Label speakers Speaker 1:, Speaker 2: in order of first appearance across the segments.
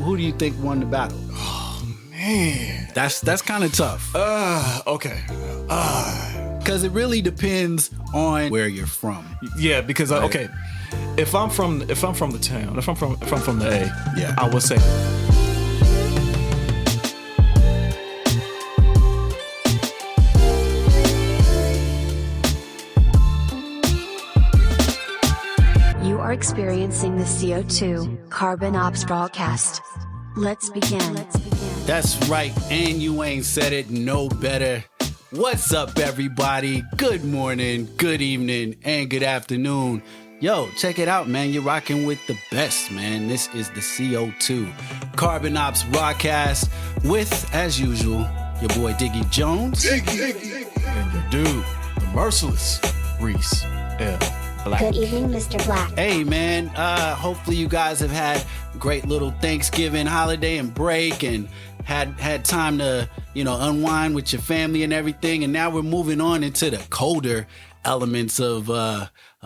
Speaker 1: who do you think won the battle?
Speaker 2: Oh man,
Speaker 1: that's kind of tough.
Speaker 2: Okay.
Speaker 1: Because it really depends on where you're from.
Speaker 2: Yeah, because
Speaker 1: right?
Speaker 2: Okay, if I'm from the town, if I'm from the A,
Speaker 1: yeah,
Speaker 2: I would say.
Speaker 3: You are experiencing the CO2 Carbon Ops broadcast. Let's begin.
Speaker 1: That's right, and you ain't said it no better. What's up, everybody? Good morning, good evening, and good afternoon. Yo, check it out, man. You're rocking with the best, man. This is the CO2 Carbon Ops Rawcast with, as usual, your boy Diggy Jones.
Speaker 2: And your dude, the merciless Reese L. Black.
Speaker 4: Good evening, Mr. Black.
Speaker 1: Hey, man. Hopefully you guys have had a great little Thanksgiving holiday and break and had time to, unwind with your family and everything. And now we're moving on into the colder elements of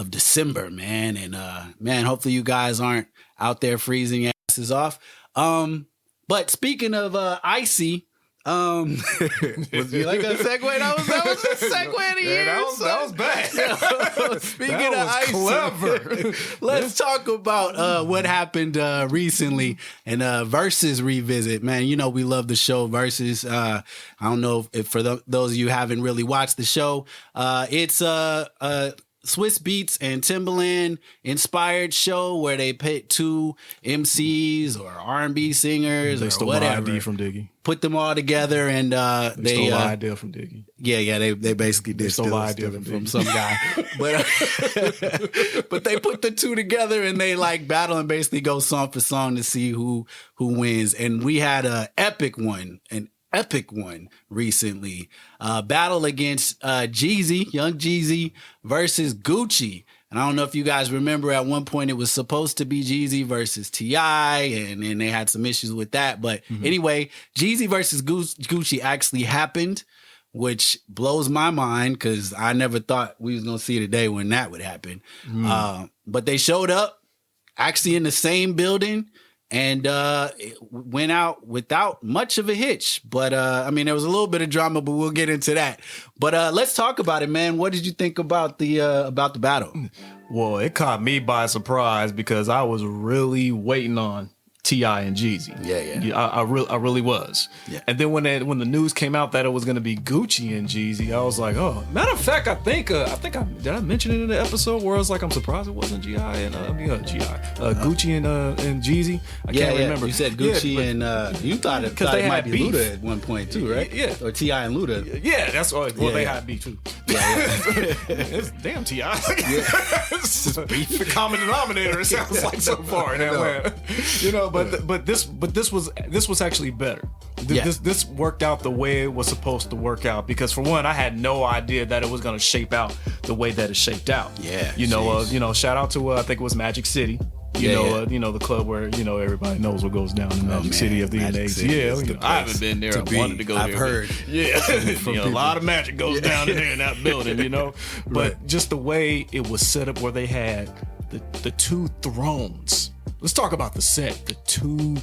Speaker 1: December, man. And man, hopefully you guys aren't out there freezing your asses off. But speaking of icy, was you like a segue? That was a segue of the year.
Speaker 2: That was bad.
Speaker 1: Speaking of icy,
Speaker 2: clever.
Speaker 1: Let's talk about what happened recently and Verzuz revisit. Man, we love the show Verzuz. I don't know if for those of you who haven't really watched the show, it's Swiss Beats and Timbaland inspired show where they pit two MCs or R&B singers or whatever.
Speaker 2: They stole from Diggy.
Speaker 1: Put them all together and
Speaker 2: they stole the idea from Diggy.
Speaker 1: Yeah, they basically did steal it from some guy. But they put the two together and they like battle and basically go song for song to see who wins. And we had an epic one recently. Battle against Jeezy, Young Jeezy versus Gucci. And I don't know if you guys remember at one point it was supposed to be Jeezy versus T.I. and then they had some issues with that. But anyway, Jeezy versus Gucci actually happened, which blows my mind because I never thought we was going to see a day when that would happen. But they showed up actually in the same building. And it went out without much of a hitch. But, there was a little bit of drama, but we'll get into that. But let's talk about it, man. What did you think about the battle?
Speaker 2: Well, it caught me by surprise because I was really waiting on T.I. and Jeezy.
Speaker 1: Yeah.
Speaker 2: I really was.
Speaker 1: Yeah.
Speaker 2: And then when the news came out that it was going to be Gucci and Jeezy, I was like, oh. Matter of fact, I think did I mention it in the episode where I was like, I'm surprised it wasn't Gucci and Jeezy. I can't remember.
Speaker 1: You said Gucci and you thought it might be beef. Luda at one point too, right?
Speaker 2: Yeah.
Speaker 1: Or T.I. and Luda.
Speaker 2: Yeah, that's all. Well, they had beef too. It's damn T.I. It's the common denominator. It sounds like so far in Atlanta. But this was actually better. This worked out the way it was supposed to work out because for one, I had no idea that it was going to shape out the way that it shaped out.
Speaker 1: Yeah.
Speaker 2: Shout out to I think it was Magic City. The club where everybody knows what goes down in Magic City of the NAs. Yeah, I haven't been there. I wanted to go there.
Speaker 1: I've heard.
Speaker 2: Yeah, a lot of magic goes down in there in that building. But just the way it was set up, where they had the two thrones. Let's talk about the set. The two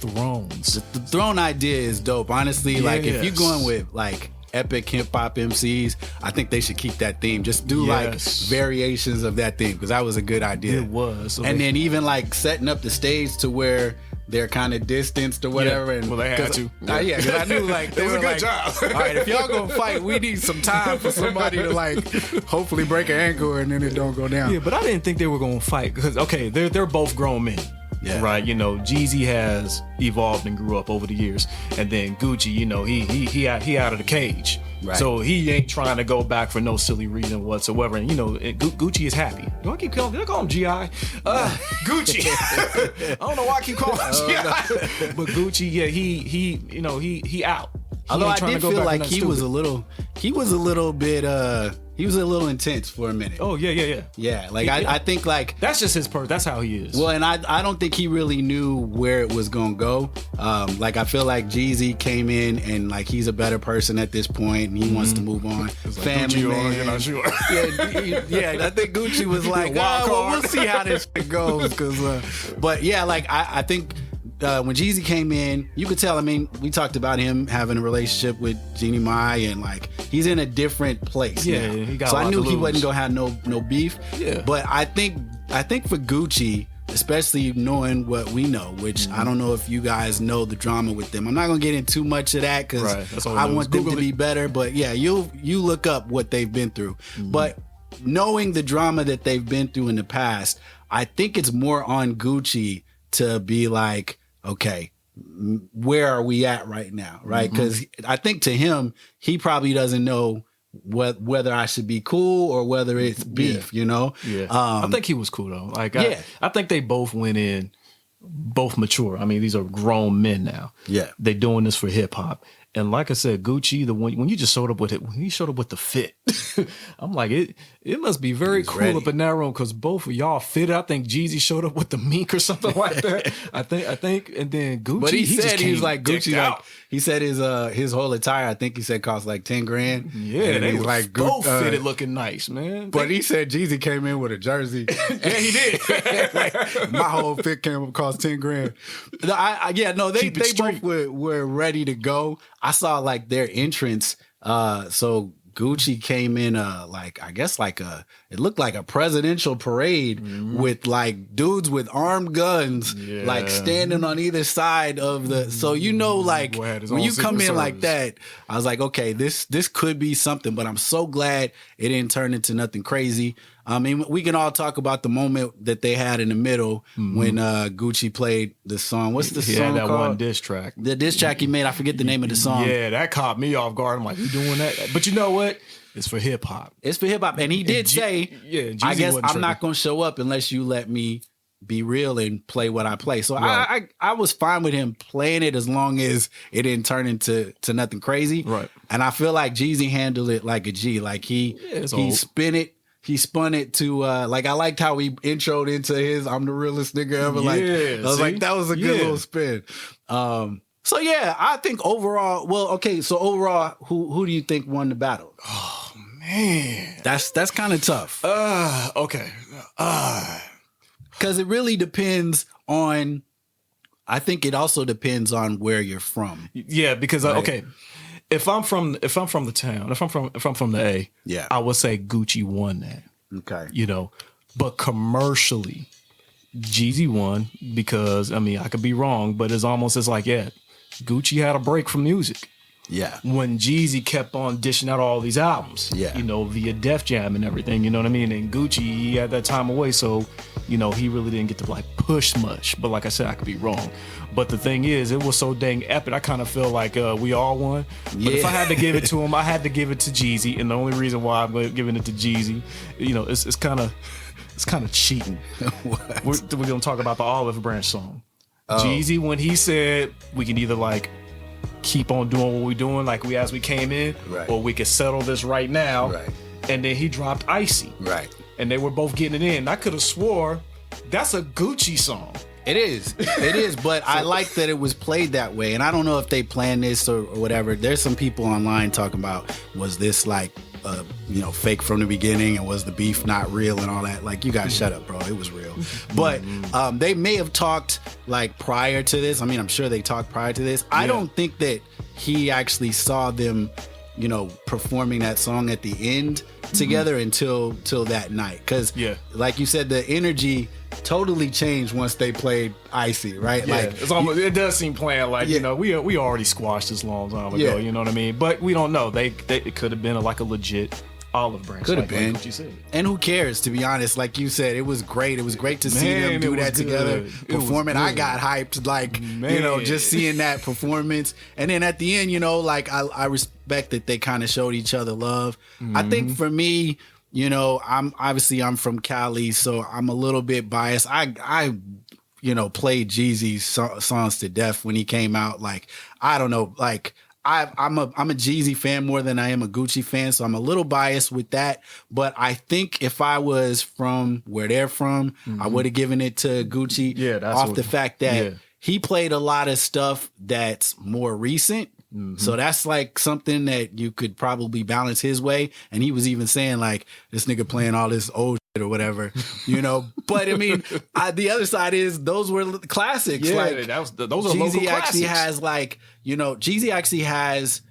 Speaker 2: thrones.
Speaker 1: The throne idea is dope. Honestly, like if you're going with like epic hip hop MCs, I think they should keep that theme. Just do like variations of that theme because that was a good idea.
Speaker 2: It was. So
Speaker 1: and then even like setting up the stage to where they're kind of distanced or whatever.
Speaker 2: Yeah.
Speaker 1: And
Speaker 2: well, they had to.
Speaker 1: Because I knew like they
Speaker 2: it was
Speaker 1: were
Speaker 2: a good
Speaker 1: like,
Speaker 2: job.
Speaker 1: all right, if y'all gonna fight, we need some time for somebody to like hopefully break an ankle and then it don't go down.
Speaker 2: Yeah, but I didn't think they were gonna fight because they're both grown men.
Speaker 1: Yeah.
Speaker 2: Right, Jeezy has evolved and grew up over the years, and then Gucci, he out of the cage,
Speaker 1: right.
Speaker 2: So he ain't trying to go back for no silly reason whatsoever. And Gucci is happy. Did I call him G.I.? Gucci. I don't know why I keep calling him G.I. But Gucci, he out.
Speaker 1: Although I did feel like he was a little bit. He was a little intense for a minute.
Speaker 2: Oh, yeah.
Speaker 1: Yeah, like I think like
Speaker 2: that's just his that's how he is.
Speaker 1: Well, and I don't think he really knew where it was gonna go. Like I feel like Jeezy came in and like he's a better person at this point and he wants to move on. Family man.
Speaker 2: You're not sure.
Speaker 1: yeah. I think Gucci was like, we'll see how this shit goes. But yeah, like I think when Jeezy came in, you could tell. I mean, we talked about him having a relationship with Jeannie Mai, and like he's in a different place.
Speaker 2: Yeah,
Speaker 1: now.
Speaker 2: he got
Speaker 1: so
Speaker 2: a lot
Speaker 1: I knew
Speaker 2: to
Speaker 1: he
Speaker 2: lose.
Speaker 1: wasn't gonna have no beef.
Speaker 2: Yeah.
Speaker 1: But I think for Gucci, especially knowing what we know, which I don't know if you guys know the drama with them. I'm not gonna get into too much of that because
Speaker 2: Right, that's all
Speaker 1: I
Speaker 2: we know.
Speaker 1: want them
Speaker 2: Google
Speaker 1: to
Speaker 2: it.
Speaker 1: be better. But yeah, you look up what they've been through. But knowing the drama that they've been through in the past, I think it's more on Gucci to be like, okay, where are we at right now, right? Because I think to him, he probably doesn't know whether I should be cool or whether it's beef, you know?
Speaker 2: Yeah. I think he was cool though. Like
Speaker 1: Yeah.
Speaker 2: I think they both went in both mature. I mean, these are grown men now.
Speaker 1: Yeah.
Speaker 2: They doing this for hip hop. And like I said, Gucci, when you just showed up with it, when he showed up with the fit, I'm like, it must be very cool
Speaker 1: ready.
Speaker 2: up in that room because both of y'all fit. I think Jeezy showed up with the mink or something like that. I think, and then Gucci.
Speaker 1: But he
Speaker 2: just
Speaker 1: said he was
Speaker 2: came
Speaker 1: like
Speaker 2: decked
Speaker 1: Gucci, like
Speaker 2: out.
Speaker 1: he said his whole attire, I think he said cost like 10 grand.
Speaker 2: Yeah,
Speaker 1: and
Speaker 2: they
Speaker 1: he's
Speaker 2: were
Speaker 1: like
Speaker 2: both
Speaker 1: Gu-
Speaker 2: fitted, looking nice, man.
Speaker 1: But he said Jeezy came in with a jersey.
Speaker 2: yeah, he did.
Speaker 1: My whole fit came cost 10 grand. They
Speaker 2: Keep it
Speaker 1: both
Speaker 2: street.
Speaker 1: were ready to go. I saw like their entrance. So Gucci came in it looked like a presidential parade with like dudes with armed guns like standing on either side of the so like
Speaker 2: Boy had his
Speaker 1: when
Speaker 2: own
Speaker 1: you come in
Speaker 2: Secret
Speaker 1: like
Speaker 2: Service.
Speaker 1: that, I was like, okay, this could be something, but I'm so glad it didn't turn into nothing crazy. I mean, we can all talk about the moment that they had in the middle when Gucci played the song. What's the
Speaker 2: He
Speaker 1: song
Speaker 2: had that
Speaker 1: called?
Speaker 2: one diss track.
Speaker 1: The diss track he made, I forget the name of the song.
Speaker 2: Yeah, that caught me off guard. I'm like, you doing that? But you know what? It's for hip hop.
Speaker 1: It's for hip hop. And he did say,
Speaker 2: yeah, Jeezy
Speaker 1: I guess
Speaker 2: wasn't
Speaker 1: I'm not
Speaker 2: tripping.
Speaker 1: going to show up unless you let me be real and play what I play. So
Speaker 2: Right.
Speaker 1: I was fine with him playing it as long as it didn't turn into nothing crazy.
Speaker 2: Right.
Speaker 1: And I feel like Jeezy handled it like a G. Like he
Speaker 2: it's old.
Speaker 1: He spun it to like I liked how he introed into his "I'm the realest nigga ever." Like
Speaker 2: Yeah,
Speaker 1: I was
Speaker 2: see?
Speaker 1: like, that was a good
Speaker 2: Yeah.
Speaker 1: little spin. So yeah, I think overall, who do you think won the battle?
Speaker 2: Man.
Speaker 1: That's kind of tough
Speaker 2: Okay.
Speaker 1: because it really depends on. I think it also depends on where you're from.
Speaker 2: Yeah, because okay, if I'm from the town, if I'm from the A,
Speaker 1: Yeah.
Speaker 2: I would say Gucci won that.
Speaker 1: Okay.
Speaker 2: You know, but commercially, Jeezy won because I mean I could be wrong, but it's like Gucci had a break from music.
Speaker 1: Yeah.
Speaker 2: When Jeezy kept on dishing out all these albums,
Speaker 1: Yeah.
Speaker 2: you know, via Def Jam and everything, you know what I mean? And Gucci, he had that time away, so, you know, he really didn't get to like push much. But like I said, I could be wrong. But the thing is, it was so dang epic. I kind of feel like we all won. But if I had to give it to him, I had to give it to Jeezy. And the only reason why I'm giving it to Jeezy, you know, it's kind of cheating. We're going to talk about the Olive Branch song. Jeezy, when he said we can either like keep on doing what we're doing like as we came in,
Speaker 1: Right.
Speaker 2: or we could settle this right now.
Speaker 1: Right.
Speaker 2: And then he dropped Icy.
Speaker 1: Right.
Speaker 2: And they were both getting it in. I could have swore that's a Gucci song.
Speaker 1: It is. But I like that it was played that way. And I don't know if they planned this or whatever. There's some people online talking about, was this like, fake from the beginning, and was the beef not real and all that? Like, you guys shut up, bro. It was real. But they may have talked like prior to this. I mean, I'm sure they talked prior to this. I don't think that he actually saw them, performing that song at the end together until that night. Because, like you said, the energy totally changed once they played Icy, right?
Speaker 2: Yeah,
Speaker 1: Like,
Speaker 2: it's almost, it does seem planned. Like, you know, we already squashed this long time ago.
Speaker 1: Yeah.
Speaker 2: You know what I mean? But we don't know. It could have been like a legit Olive Branch.
Speaker 1: Could have been.
Speaker 2: Like Gucci said.
Speaker 1: And who cares, to be honest? Like you said, it was great. It was great to see
Speaker 2: Man,
Speaker 1: them do
Speaker 2: it was
Speaker 1: that together,
Speaker 2: good. It was
Speaker 1: perform it. I
Speaker 2: good.
Speaker 1: got hyped, like,
Speaker 2: Man.
Speaker 1: just seeing that performance. And then at the end, like, I respect that they kind of showed each other love. I think for me, I'm from Cali, so I'm a little bit biased. I played Jeezy's songs to death when he came out. Like, I don't know, like, I'm a Jeezy fan more than I am a Gucci fan, so I'm a little biased with that. But I think if I was from where they're from, I would have given it to Gucci.
Speaker 2: Yeah, that's
Speaker 1: off
Speaker 2: what-
Speaker 1: the fact that
Speaker 2: yeah.
Speaker 1: he played a lot of stuff that's more recent. So that's like something that you could probably balance his way. And he was even saying like, this nigga playing all this old or whatever, you know. But I mean, the other side is those were classics.
Speaker 2: Yeah,
Speaker 1: like
Speaker 2: those are local
Speaker 1: Jeezy actually
Speaker 2: classics.
Speaker 1: has like, you know, Jeezy actually has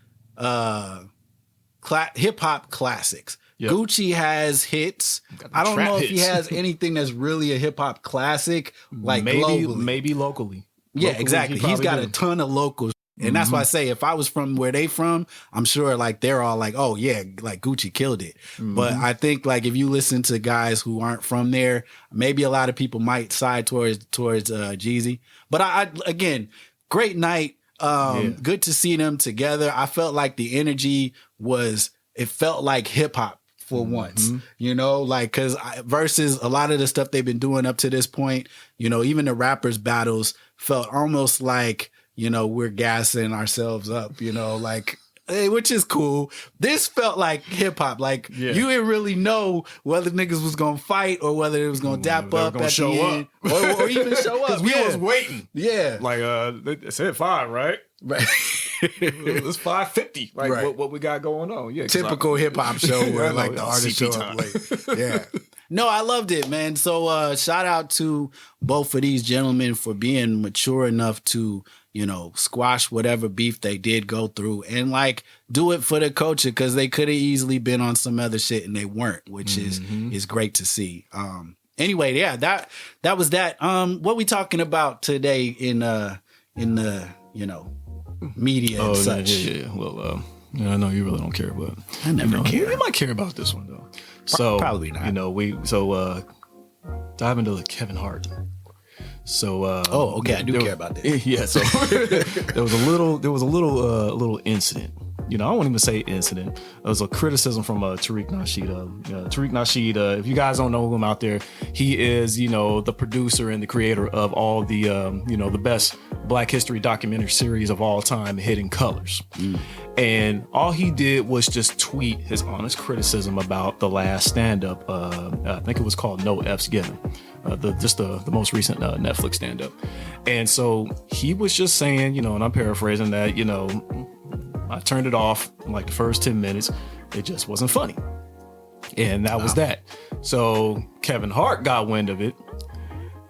Speaker 1: hip hop classics.
Speaker 2: Yep.
Speaker 1: Gucci has hits. I don't know if he
Speaker 2: hits.
Speaker 1: has anything that's really a hip hop classic, like globally.
Speaker 2: Maybe locally.
Speaker 1: Yeah,
Speaker 2: Locally,
Speaker 1: exactly. He's got a ton of locals. And that's why I say, if I was from where they from, I'm sure like they're all like, oh yeah, like Gucci killed it. But I think like if you listen to guys who aren't from there, maybe a lot of people might side towards Jeezy. But I again, great night. Good to see them together. I felt like the energy it felt like hip hop for once, you know, like, cause versus a lot of the stuff they've been doing up to this point, you know, even the rappers battles felt almost like, you know, we're gassing ourselves up, you know, like, which is cool. This felt like hip hop. Like you didn't really know whether niggas was gonna fight or whether it was gonna dap up at the end, or even show up.
Speaker 2: We was waiting.
Speaker 1: Yeah,
Speaker 2: like they said 5, right?
Speaker 1: Right.
Speaker 2: It's 5:50. Like
Speaker 1: Right.
Speaker 2: what we got going on? Yeah,
Speaker 1: typical hip hop show where like the artist show
Speaker 2: CP
Speaker 1: up late. Yeah. No, I loved it, man. So shout out to both of these gentlemen for being mature enough to, you know, squash whatever beef they did go through and like do it for the culture, because they could have easily been on some other shit and they weren't, which is great to see. Anyway, yeah, that was that. What we talking about today in the, you know, media and such?
Speaker 2: Yeah. Well, I know you really don't care, but
Speaker 1: I never care.
Speaker 2: You might care about this one though. So
Speaker 1: probably not.
Speaker 2: You know, dive into the Kevin Hart. So
Speaker 1: okay, I do care about this.
Speaker 2: Yeah, so there was a little incident. You know, I won't even say incident. It was a criticism from Tariq Nasheed. Tariq Nasheed, if you guys don't know him out there, he is, you know, the producer and the creator of all the, you know, the best Black History documentary series of all time, Hidden Colors. And all he did was just tweet his honest criticism about the last stand-up. I think it was called No F's Given. The most recent Netflix stand-up. And so he was just saying, you know, and I'm paraphrasing that, you know, I turned it off in like the first 10 minutes. It just wasn't funny. And that was that. So Kevin Hart got wind of it.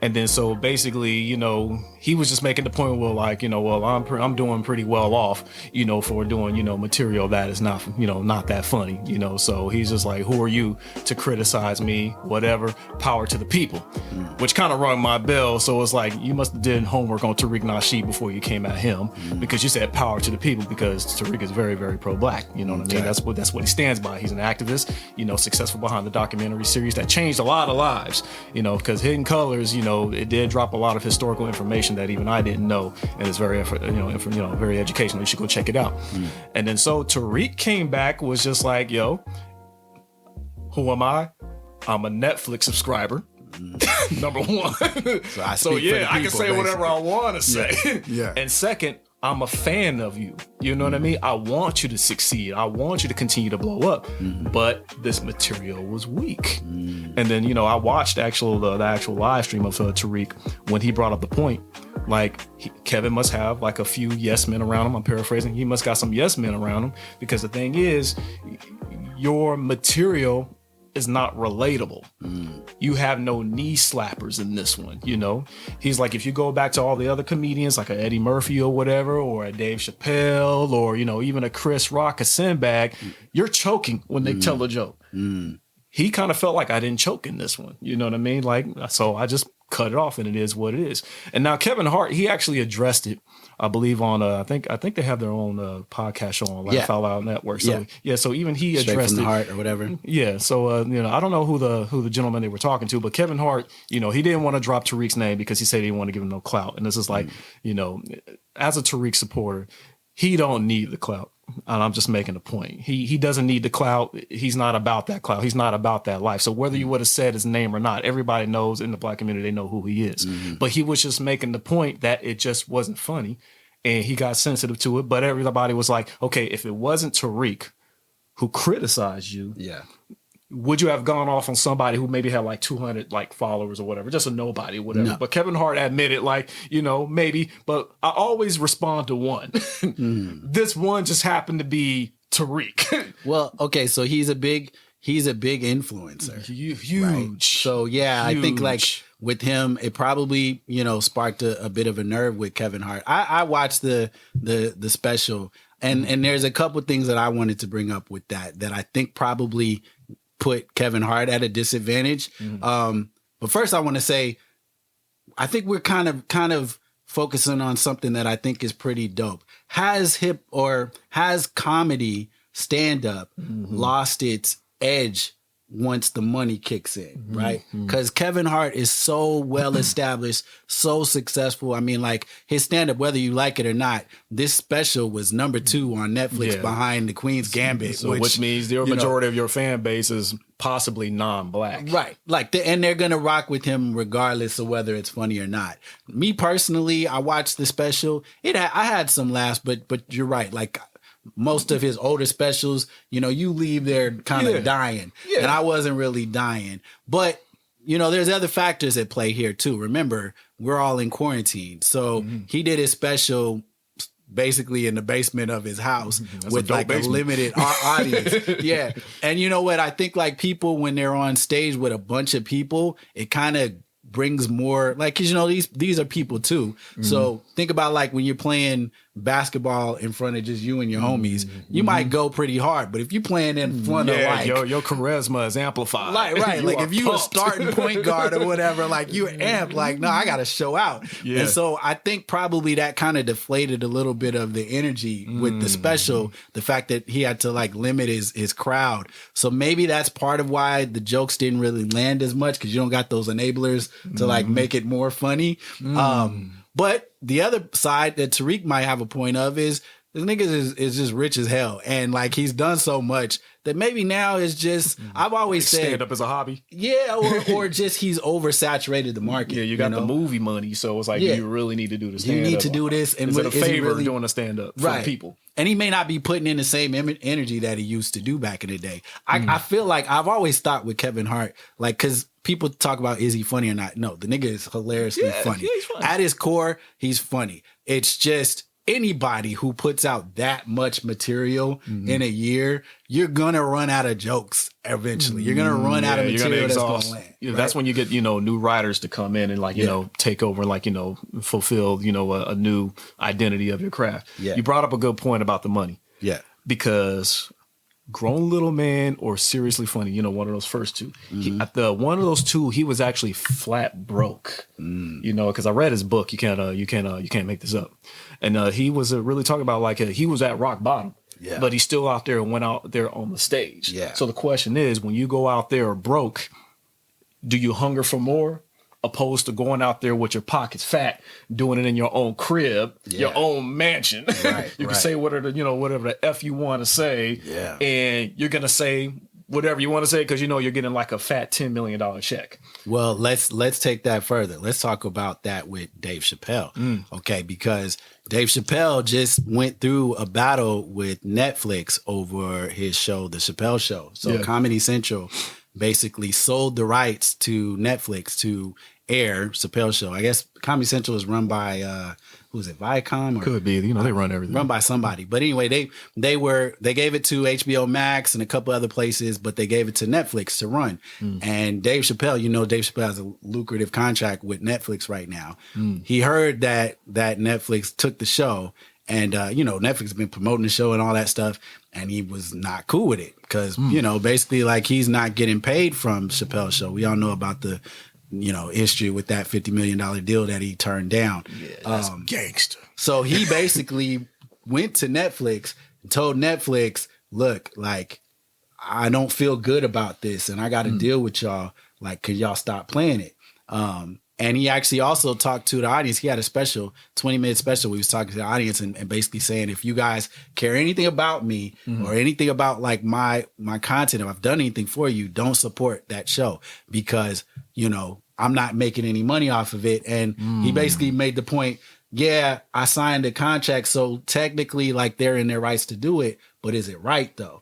Speaker 2: And then so basically, you know, he was just making the point where like, you know, well, I'm doing pretty well off, you know, for doing, you know, material that is not, you know, not that funny, you know. So he's just like, who are you to criticize me? Whatever, power to the people, which kind of rung my bell. So it's like, you must have did homework on Tariq Nasheed before you came at him, because you said power to the people, because Tariq is very, very pro-Black. You know what I mean? That's what he stands by. He's an activist, you know, successful behind the documentary series that changed a lot of lives, you know, because Hidden Colors, you know, it did drop a lot of historical information that even I didn't know, and it's very, very educational. You should go check it out. And then so Tariq came back, was just like, yo, who am I? I'm a Netflix subscriber. Number one. So yeah, I can say whatever I want to say.
Speaker 1: Yeah.
Speaker 2: And second, I'm a fan of you. You know what I mean? I want you to succeed. I want you to continue to blow up. But this material was weak. And then, you know, I watched the actual live stream of Tariq when he brought up the point. Like, Kevin must have like a few yes men around him. I'm paraphrasing. He must got some yes men around him, because the thing is, your material is not relatable. You have no knee slappers in this one, you know? He's like, if you go back to all the other comedians, like a Eddie Murphy or whatever, or a Dave Chappelle, or, you know, even a Chris Rock, a Sinbad, you're choking when they tell a joke. He kind of felt like I didn't choke in this one. You know what I mean? Like, so I just cut it off, and it is what it is. And now Kevin Hart, he actually addressed it, I believe, on I think they have their own podcast show on Laugh Out Loud Network. So so even he
Speaker 1: Straight
Speaker 2: addressed
Speaker 1: from the
Speaker 2: it.
Speaker 1: heart or whatever.
Speaker 2: Yeah, so you know, I don't know who the gentleman they were talking to, but Kevin Hart, you know, he didn't want to drop Tariq's name because he said he didn't want to give him no clout. And this is like, you know, as a Tariq supporter, he don't need the clout. And I'm just making a point. He doesn't need the clout. He's not about that clout. He's not about that life. So whether you would have said his name or not, everybody knows in the Black community, they know who he is. But he was just making the point that it just wasn't funny. And he got sensitive to it. But everybody was like, okay, if it wasn't Tariq who criticized you, would you have gone off on somebody who maybe had like 200 like followers or whatever, just a nobody, whatever? No. But Kevin Hart admitted, like, you know, maybe, but I always respond to one. This one just happened to be Tariq.
Speaker 1: Well, okay, so he's a big he's a big influencer.
Speaker 2: Huge.
Speaker 1: Right? So yeah, I think like with him, it probably, sparked a bit of a nerve with Kevin Hart. I watched the special, and there's a couple things that I wanted to bring up with that I think probably put Kevin Hart at a disadvantage. But first I want to say, I think we're kind of focusing on something that I think is pretty dope. Has comedy stand-up lost its edge once the money kicks in, right? Because Kevin Hart is so well established, so successful. I mean, like his stand-up, whether you like it or not, this special was number 2 on Netflix behind The Queen's Gambit,
Speaker 2: so which means the majority of your fan base is possibly non-black,
Speaker 1: right? Like, and they're gonna rock with him regardless of whether it's funny or not. Me personally, I watched the special. I had some laughs, but you're right, like. Most of his older specials, you leave there kind of dying. Yeah. And I wasn't really dying. But, there's other factors at play here too. Remember, we're all in quarantine. So he did his special basically in the basement of his house with like a limited audience. Yeah. And you know what? I think like people, when they're on stage with a bunch of people, it kind of brings more, like, because these are people too. So think about like when you're playing basketball in front of just you and your homies, you might go pretty hard, but if you're playing in front of like
Speaker 2: your charisma is amplified,
Speaker 1: right? Like if you a starting point guard or whatever, like you amp, like, no, I gotta show out. And so I think probably that kind of deflated a little bit of the energy with the special, the fact that he had to like limit his crowd. So maybe that's part of why the jokes didn't really land as much, because you don't got those enablers to like make it more funny. But the other side that Tariq might have a point of is this nigga is just rich as hell. And like he's done so much that maybe now is just, I've always said,
Speaker 2: stand up as a hobby.
Speaker 1: Yeah, or just he's oversaturated the market.
Speaker 2: Yeah, you got the movie money, so it's like you really need to do the stand up.
Speaker 1: You need to do this, and
Speaker 2: is it a favor doing a stand up for people?
Speaker 1: And he may not be putting in the same energy that he used to do back in the day. I feel like I've always thought with Kevin Hart, like, because people talk about, is he funny or not? No, the nigga is hilariously funny. Yeah, he's funny. At his core, he's funny. It's just anybody who puts out that much material in a year, you're gonna run out of jokes eventually. You're gonna run out of material that's gonna land.
Speaker 2: Right? That's when you get new writers to come in and like take over and like fulfill a new identity of your craft. Yeah. You brought up a good point about the money. Yeah, because Grown Little Man or Seriously Funny, one of those first two. One of those two, he was actually flat broke. Because I read his book. You can't make this up. And he was really talking about like he was at rock bottom. Yeah. But he's still out there and went out there on the stage. Yeah. So the question is, when you go out there broke, do you hunger for more? Opposed to going out there with your pockets fat, doing it in your own crib, your own mansion. Right, you can say whatever the F you want to say, and you're gonna say whatever you want to say because you're getting like a fat $10 million check.
Speaker 1: Well, let's take that further. Let's talk about that with Dave Chappelle, okay? Because Dave Chappelle just went through a battle with Netflix over his show, The Chappelle Show. So Comedy Central basically sold the rights to Netflix to air Chappelle Show. I guess Comedy Central is run by who's it, Viacom? Or,
Speaker 2: could be. They run everything.
Speaker 1: Run by somebody. But anyway, they gave it to HBO Max and a couple other places, but they gave it to Netflix to run. And Dave Chappelle, Dave Chappelle has a lucrative contract with Netflix right now. He heard that Netflix took the show. And, Netflix has been promoting the show and all that stuff. And he was not cool with it because, basically like he's not getting paid from Chappelle's show. We all know about the, history with that $50 million deal that he turned down.
Speaker 2: Yeah, that's gangster.
Speaker 1: So he basically went to Netflix and told Netflix, look, like, I don't feel good about this and I got to deal with y'all. Like, could y'all stop playing it? And he actually also talked to the audience. He had a 20-minute special where he was talking to the audience and basically saying, if you guys care anything about me or anything about like my content, if I've done anything for you, don't support that show because, I'm not making any money off of it. And he basically made the point, yeah, I signed a contract. So technically like they're in their rights to do it. But is it right though?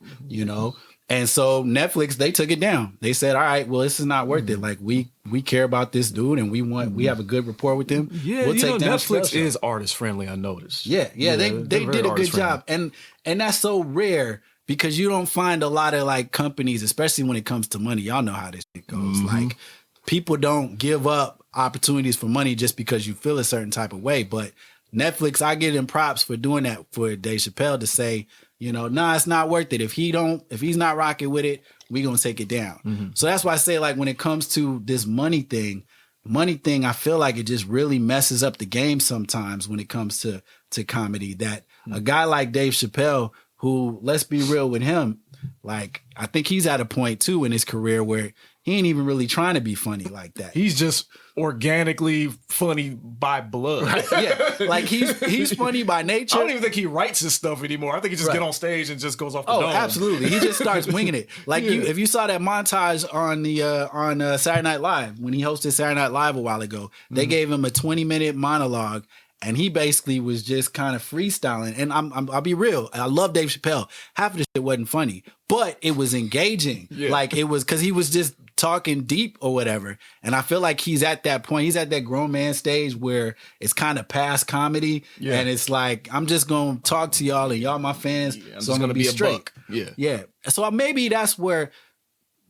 Speaker 1: And so Netflix, they took it down. They said, all right, well, this is not worth it. Like we care about this dude and we have a good rapport with him.
Speaker 2: Yeah, we'll take down Netflix is artist friendly, I noticed.
Speaker 1: Yeah, they did a good job. And that's so rare because you don't find a lot of like companies, especially when it comes to money. Y'all know how this shit goes. Like people don't give up opportunities for money just because you feel a certain type of way. But Netflix, I give them props for doing that for Dave Chappelle to say, you know, nah, it's not worth it. If he's not rocking with it, we gonna take it down. So that's why I say, like, when it comes to this money thing, I feel like it just really messes up the game sometimes when it comes to comedy. That a guy like Dave Chappelle, who, let's be real with him, like, I think he's at a point too in his career where he ain't even really trying to be funny like that.
Speaker 2: He's just organically funny by blood.
Speaker 1: Right, yeah, like he's funny by nature.
Speaker 2: I don't even think he writes his stuff anymore. I think he just get on stage and just goes off the dome.
Speaker 1: Absolutely. He just starts winging it. Like if you saw that montage on the on Saturday Night Live, when he hosted Saturday Night Live a while ago, they gave him a 20-minute monologue. And he basically was just kind of freestyling. And I'll be real. I love Dave Chappelle. Half of the shit wasn't funny, but it was engaging. Yeah. Like it was, because he was just talking deep or whatever. And I feel like he's at that point. He's at that grown man stage where it's kind of past comedy. Yeah. And it's like, I'm just going to talk to y'all and y'all my fans. Yeah, so I'm going to be straight.
Speaker 2: Yeah.
Speaker 1: Yeah. So maybe that's where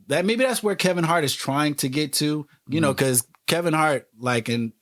Speaker 1: Kevin Hart is trying to get to, you know, because Kevin Hart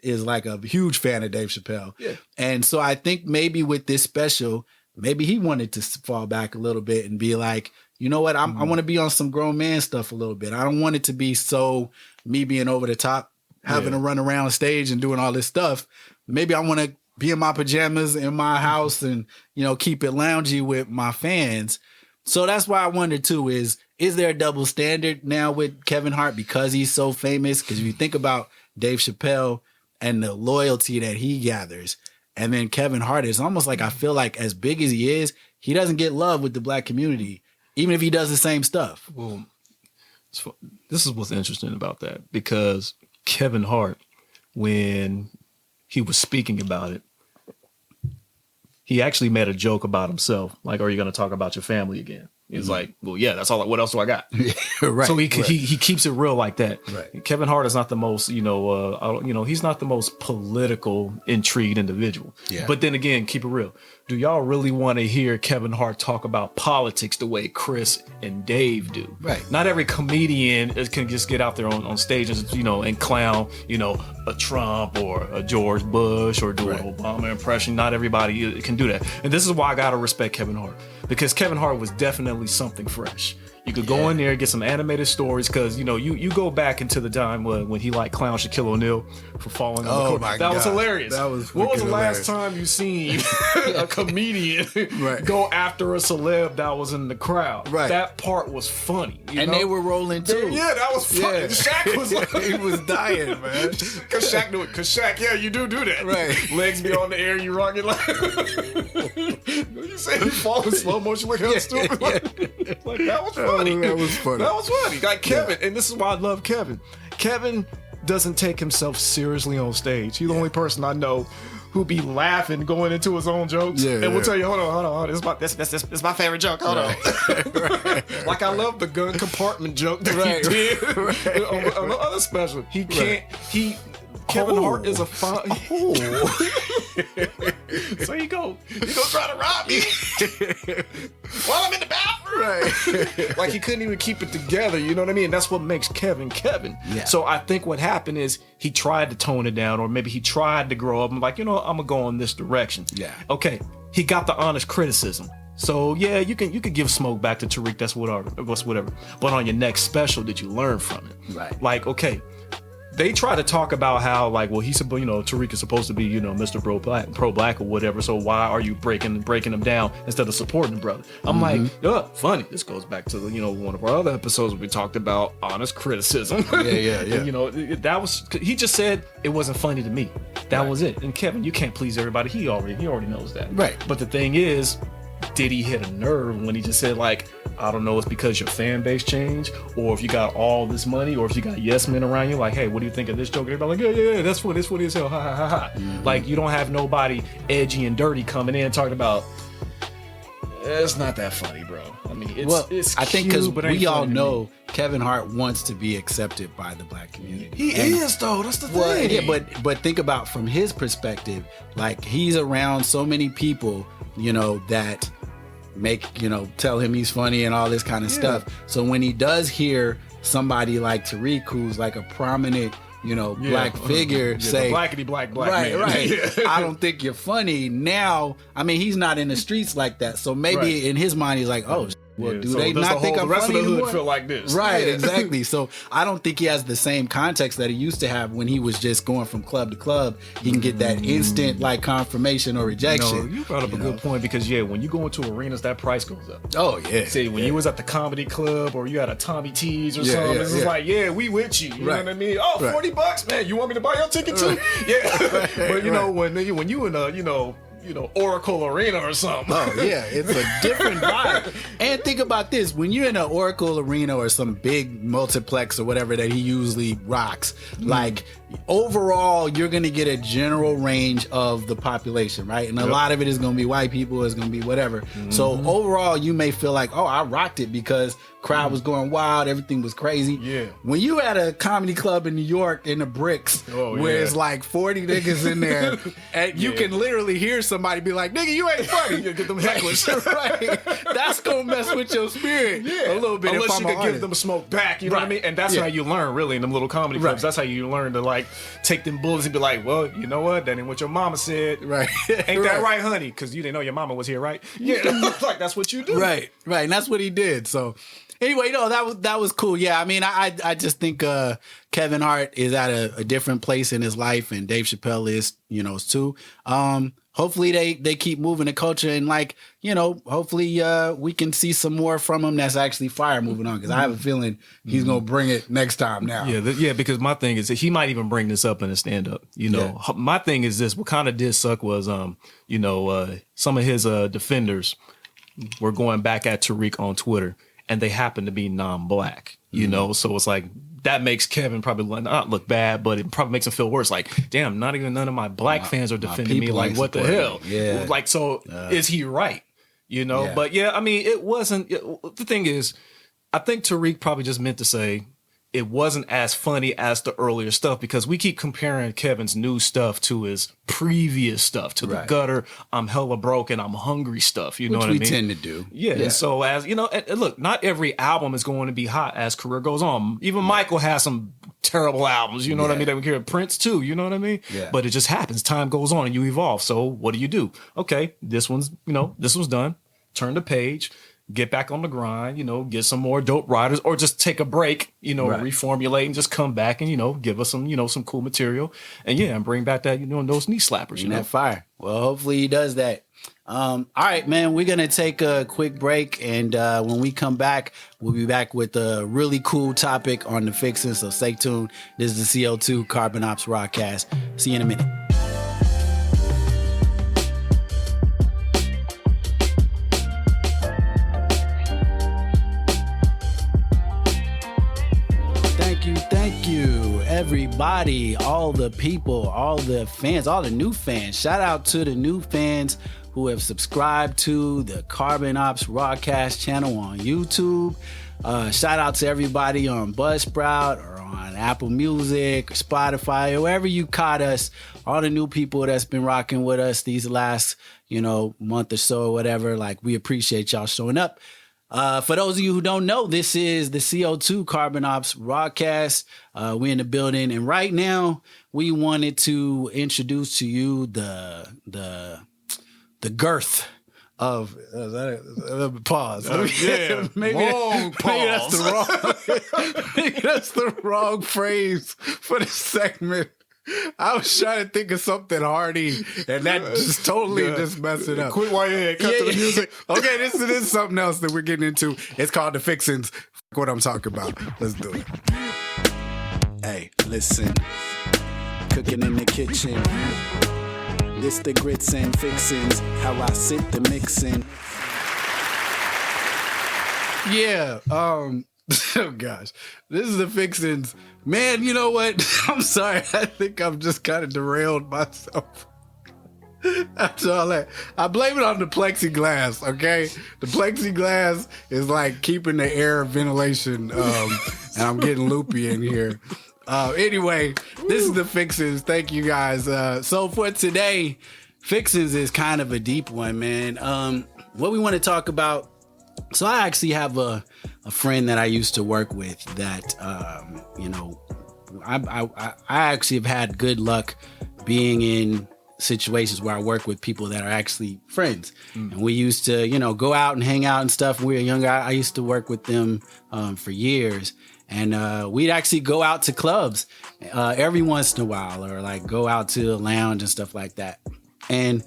Speaker 1: is like a huge fan of Dave Chappelle. Yeah. And so I think maybe with this special, maybe he wanted to fall back a little bit and be like, you know what, I want to be on some grown man stuff a little bit. I don't want it to be so me being over the top, having to run around stage and doing all this stuff. Maybe I want to be in my pajamas in my house and, you know, keep it loungy with my fans. So that's why I wonder too, is there a double standard now with Kevin Hart because he's so famous? Because if you think about Dave Chappelle and the loyalty that he gathers, and then Kevin Hart is almost like, I feel like as big as he is, he doesn't get love with the black community, even if he does the same stuff.
Speaker 2: Well, this is what's interesting about that, because Kevin Hart, when he was speaking about it, he actually made a joke about himself. Like, are you going to talk about your family again? He's like, well, yeah, that's all. What else do I got?
Speaker 1: Right.
Speaker 2: So he keeps it real like that.
Speaker 1: Right.
Speaker 2: Kevin Hart is not the most, he's not the most political, intrigued individual. Yeah. But then again, keep it real. Do y'all really want to hear Kevin Hart talk about politics the way Chris and Dave do?
Speaker 1: Right.
Speaker 2: Not every comedian can just get out there on stage and clown, a Trump or a George Bush or do an Obama impression. Not everybody can do that. And this is why I got to respect Kevin Hart, because Kevin Hart was definitely something fresh. You could go in there, get some animated stories, because you go back into the time when he clowned Shaquille O'Neal for falling on the court. That was hilarious. What was the last time you seen a comedian go after a celeb that was in the crowd? Right. That part was funny.
Speaker 1: And they were rolling too.
Speaker 2: Yeah, that was funny. Yeah. Shaq was
Speaker 1: he was dying, man.
Speaker 2: Because Shaq knew it. Because Shaq, you do that.
Speaker 1: Right.
Speaker 2: Legs be on the air, you rock it like. You say you fall in slow motion like hell stupid. Like that was funny.
Speaker 1: That was funny.
Speaker 2: That was funny. Like Kevin, and this is why I love Kevin. Kevin doesn't take himself seriously on stage. He's the only person I know who be laughing going into his own jokes. Yeah, and we'll tell you, hold on. This is my favorite joke. Hold on. Right. Like I love the gun compartment joke that he did on the other special. He can't. Kevin Hart is a fine. So you go try to rob me while I'm in the bathroom. Right. Like he couldn't even keep it together. You know what I mean? That's what makes Kevin. Yeah. So I think what happened is he tried to tone it down, or maybe he tried to grow up. I'm like, I'm gonna go in this direction. Yeah. Okay. He got the honest criticism. So yeah, you can give smoke back to Tariq. That's whatever. But on your next special, did you learn from it? Right. Like, okay. They try to talk about how, Tariq is supposed to be, Mr. Pro Black or whatever. So why are you breaking him down instead of supporting the brother? I'm like, funny. This goes back to one of our other episodes where we talked about honest criticism. Yeah. And, that was, he just said it wasn't funny to me. That was it. And Kevin, you can't please everybody. He already knows that. Right. But the thing is, did he hit a nerve when he just said, I don't know, it's because your fan base changed, or if you got all this money, or if you got yes men around you, like, hey, what do you think of this joke? And everybody like, yeah, that's funny as hell, ha, ha, ha, ha. Mm-hmm. Like, you don't have nobody edgy and dirty coming in talking about, it's not that funny, bro. I mean, it's
Speaker 1: I think because we all know Kevin Hart wants to be accepted by the black community.
Speaker 2: He is, though. That's the thing.
Speaker 1: Yeah, but think about from his perspective, like, he's around so many people, that tell him he's funny and all this kind of stuff. So when he does hear somebody like Tariq, who's like a prominent, black figure, say,
Speaker 2: the blackity black
Speaker 1: right,
Speaker 2: man.
Speaker 1: Right. I don't think you're funny. Now, I mean, he's not in the streets like that. So maybe in his mind, he's like, oh, well, do they not think I'm
Speaker 2: the rest
Speaker 1: funny
Speaker 2: of the hood
Speaker 1: anymore?
Speaker 2: feel like this?
Speaker 1: Right, exactly. So I don't think he has the same context that he used to have when he was just going from club to club. He can get that instant like confirmation or rejection.
Speaker 2: You brought up a good point because when you go into arenas, that price goes up.
Speaker 1: Oh yeah.
Speaker 2: See, when you was at the comedy club or you had a Tommy T's or something, it's just like, we with you. You know what I mean? Oh, $40, man. You want me to buy your ticket too? Yeah. But when you in a Oracle Arena or something.
Speaker 1: Oh yeah, it's a different vibe. And think about this: when you're in an Oracle Arena or some big multiplex or whatever that he usually rocks, like overall, you're gonna get a general range of the population, right? And a lot of it is gonna be white people, it's gonna be whatever. So overall, you may feel like, oh, I rocked it because crowd was going wild, everything was crazy.
Speaker 2: Yeah.
Speaker 1: When you at a comedy club in New York in the Bricks, where it's like 40 niggas in there, and you can literally hear somebody be like, "Nigga, you ain't funny."
Speaker 2: You get them hecklers.
Speaker 1: Right. That's gonna mess with your spirit a little bit.
Speaker 2: Unless
Speaker 1: if
Speaker 2: you
Speaker 1: I'm
Speaker 2: could give them smoke back, you know what I mean? And that's how you learn, really, in them little comedy clubs. That's how you learn to like take them bullets and be like, well, you know what? That ain't what your mama said.
Speaker 1: Right.
Speaker 2: Ain't that right, honey? Because you didn't know your mama was here, right? Yeah. Like that's what you do.
Speaker 1: Right. And that's what he did. So anyway, that was cool. Yeah, I mean, I just think Kevin Hart is at a different place in his life, and Dave Chappelle is, too. Hopefully they keep moving the culture, and hopefully we can see some more from him that's actually fire moving on, because I have a feeling he's gonna bring it next time now.
Speaker 2: Yeah, because my thing is that he might even bring this up in a stand up. My thing is this: what kind of did suck was some of his defenders were going back at Tariq on Twitter, and they happen to be non-black. So it's like that makes Kevin probably not look bad, but it probably makes him feel worse. Like, damn, not even none of my black fans are defending me. Like, what the hell?
Speaker 1: Yeah.
Speaker 2: Like, so is he right? But yeah, I mean, it wasn't. The thing is, I think Tariq probably just meant to say it wasn't as funny as the earlier stuff, because we keep comparing Kevin's new stuff to his previous stuff, to the gutter, I'm hella broke and I'm hungry stuff. You know what I mean?
Speaker 1: Which we tend to do.
Speaker 2: Yeah. And so as and look, not every album is going to be hot as career goes on. Even Michael has some terrible albums, you know what I mean? That we hear Prince too, you know what I mean?
Speaker 1: Yeah.
Speaker 2: But it just happens. Time goes on and you evolve. So what do? Okay, this one's done. Turn the page. Get back on the grind, get some more dope writers, or just take a break, reformulate and just come back and, give us some, some cool material. And bring back that, those knee slappers,
Speaker 1: that fire. Well, hopefully he does that. All right, man, we're going to take a quick break. And when we come back, we'll be back with a really cool topic on the fixing. So stay tuned. This is the CO2 Carbon Ops Rawcast. See you in a minute. Thank you, everybody, all the people, all the fans, all the new fans. Shout out to the new fans who have subscribed to the Carbon Ops Rawcast channel on YouTube. Shout out to everybody on Buzzsprout or on Apple Music or Spotify, wherever you caught us. All the new people that's been rocking with us these last, month or so or whatever. Like, we appreciate y'all showing up. For those of you who don't know, this is the CO2 Carbon Ops Rawcast. We're in the building, and right now we wanted to introduce to you the girth of pause. Maybe
Speaker 2: long pause.
Speaker 1: Maybe that's the wrong phrase for this segment. I was trying to think of something hearty, and that just totally just messed it up.
Speaker 2: Quit while you're ahead. Cut to the music.
Speaker 1: Okay, this is something else that we're getting into. It's called the fixins. What I'm talking about. Let's do it. Hey, listen. Cooking in the kitchen. This the grits and fixins. How I sit the mixin'. Yeah. Oh gosh, this is the fixins. Man, you know what? I'm sorry. I think I've just kind of derailed myself. That's all that. I blame it on the plexiglass, okay? The plexiglass is like keeping the air ventilation, and I'm getting loopy in here. Anyway, this is the fixins. Thank you guys. So for today, fixins is kind of a deep one, man. what we want to talk about. So I actually have a friend that I used to work with that, you know, I actually have had good luck being in situations where I work with people that are actually friends. And we used to, you know, go out and hang out and stuff. When we were younger. I used to work with them for years. And we'd actually go out to clubs every once in a while, or like go out to a lounge and stuff like that. And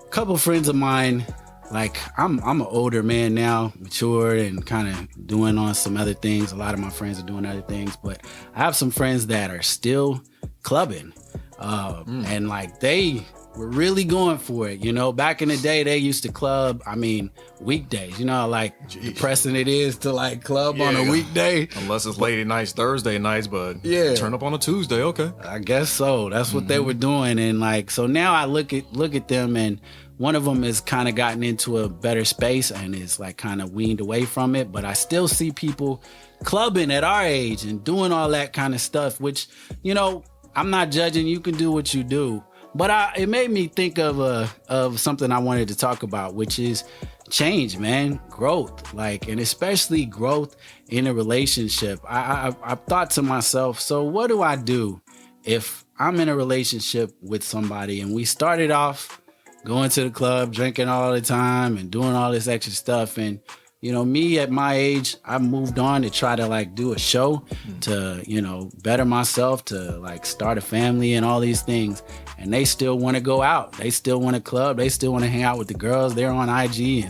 Speaker 1: a couple of friends of mine, like I'm an older man now, matured and kind of doing on some other things. A lot of my friends are doing other things, but I have some friends that are still clubbing. And like they were really going for it. You know, back in the day, they used to club, I mean, weekdays, you know, like depressing it is to like club on a weekday.
Speaker 2: Unless it's late nights, Thursday nights, but turn up on a Tuesday. Okay.
Speaker 1: I guess so. That's what they were doing. And like, so now I look at them, and one of them has kind of gotten into a better space and is like kind of weaned away from it. But I still see people clubbing at our age and doing all that kind of stuff, which, you know, I'm not judging. You can do what you do. But it made me think of something I wanted to talk about, which is change, man, growth, like, and especially growth in a relationship. I thought to myself, so what do I do if I'm in a relationship with somebody and we started off going to the club, drinking all the time and doing all this extra stuff, and you know, me at my age, I moved on to try to like do a show to, you know, better myself, to like start a family and all these things. And they still want to go out. They still want to club. They still want to hang out with the girls. They're on IG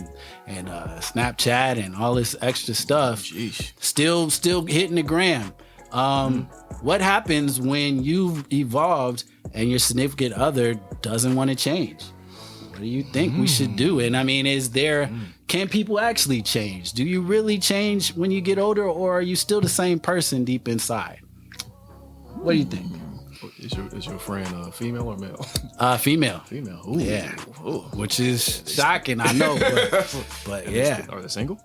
Speaker 1: and Snapchat and all this extra stuff.
Speaker 2: Jeez.
Speaker 1: Still hitting the gram. What happens when you've evolved and your significant other doesn't want to change? What do you think we should do? And I mean, can people actually change? Do you really change when you get older, or are you still the same person deep inside? What do you think?
Speaker 2: Is your friend female or male?
Speaker 1: Female.
Speaker 2: Female. Ooh.
Speaker 1: Yeah.
Speaker 2: Ooh.
Speaker 1: Which is shocking, I know, but yeah.
Speaker 2: Are they single?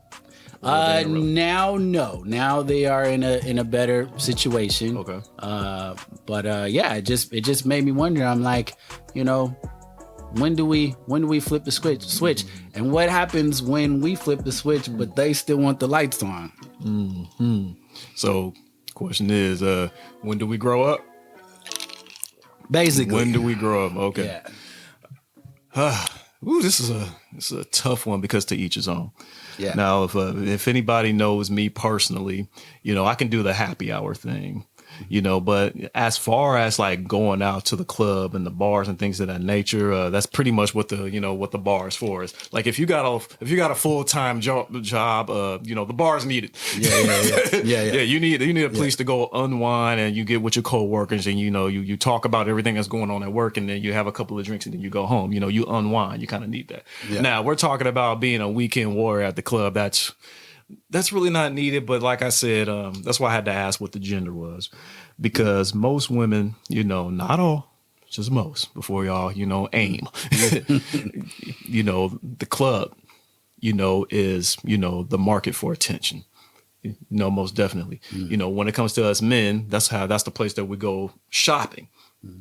Speaker 1: Now, no. Now they are in a better situation.
Speaker 2: Okay.
Speaker 1: But yeah, it just made me wonder. I'm like, you know, when do we flip the switch? And what happens when we flip the switch, but they still want the lights on?
Speaker 2: So, question is, when do we grow up?
Speaker 1: Basically,
Speaker 2: when do we grow up? Okay.
Speaker 1: Yeah.
Speaker 2: Ooh, this is a tough one, because to each his own.
Speaker 1: Yeah.
Speaker 2: Now, if anybody knows me personally, you know, I can do the happy hour thing. You know, but as far as like going out to the club and the bars and things of that nature, that's pretty much what the bar is for. Is like if you got a full-time job, you know, the bar's needed. Yeah. You need a place to go unwind, and you get with your coworkers, and you know you talk about everything that's going on at work, and then you have a couple of drinks, and then you go home. You know, you unwind. You kind of need that. Yeah. Now we're talking about being a weekend warrior at the club. That's really not needed, but like I said, that's why I had to ask what the gender was, because most women, you know, not all, just most, before y'all, you know, aim, you know, the club, you know, is, you know, the market for attention, you know, most definitely. You know, when it comes to us men, that's the place that we go shopping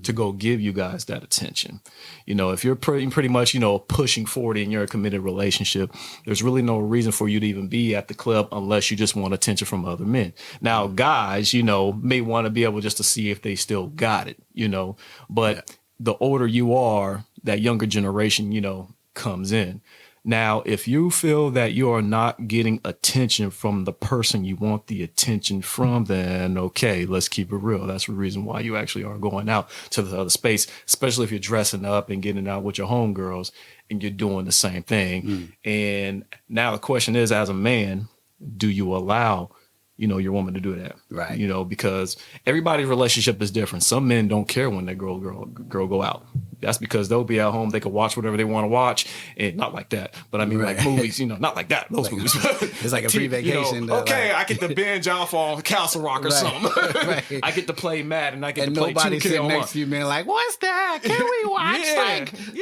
Speaker 2: to go give you guys that attention. You know, if you're pretty much, you know, pushing 40 and you're a committed relationship, there's really no reason for you to even be at the club unless you just want attention from other men. Now, guys, you know, may want to be able just to see if they still got it, you know, but the older you are, that younger generation, you know, comes in. Now, if you feel that you are not getting attention from the person you want the attention from, then okay, let's keep it real. That's the reason why you actually are going out to the other space, especially if you're dressing up and getting out with your homegirls and you're doing the same thing. And now the question is, as a man, do you allow, you know, your woman to do that?
Speaker 1: Right.
Speaker 2: You know, because everybody's relationship is different. Some men don't care when their girl go out. That's because they'll be at home. They can watch whatever they want to watch, and not like that. But I mean, like movies, you know, not like that. Those movies.
Speaker 1: It's like a free vacation.
Speaker 2: You know, okay, I get to binge off on Castle Rock or something. I get to play Madden. I get to play 2K
Speaker 1: nobody sitting next to you, man. Like, what's that? Can we watch?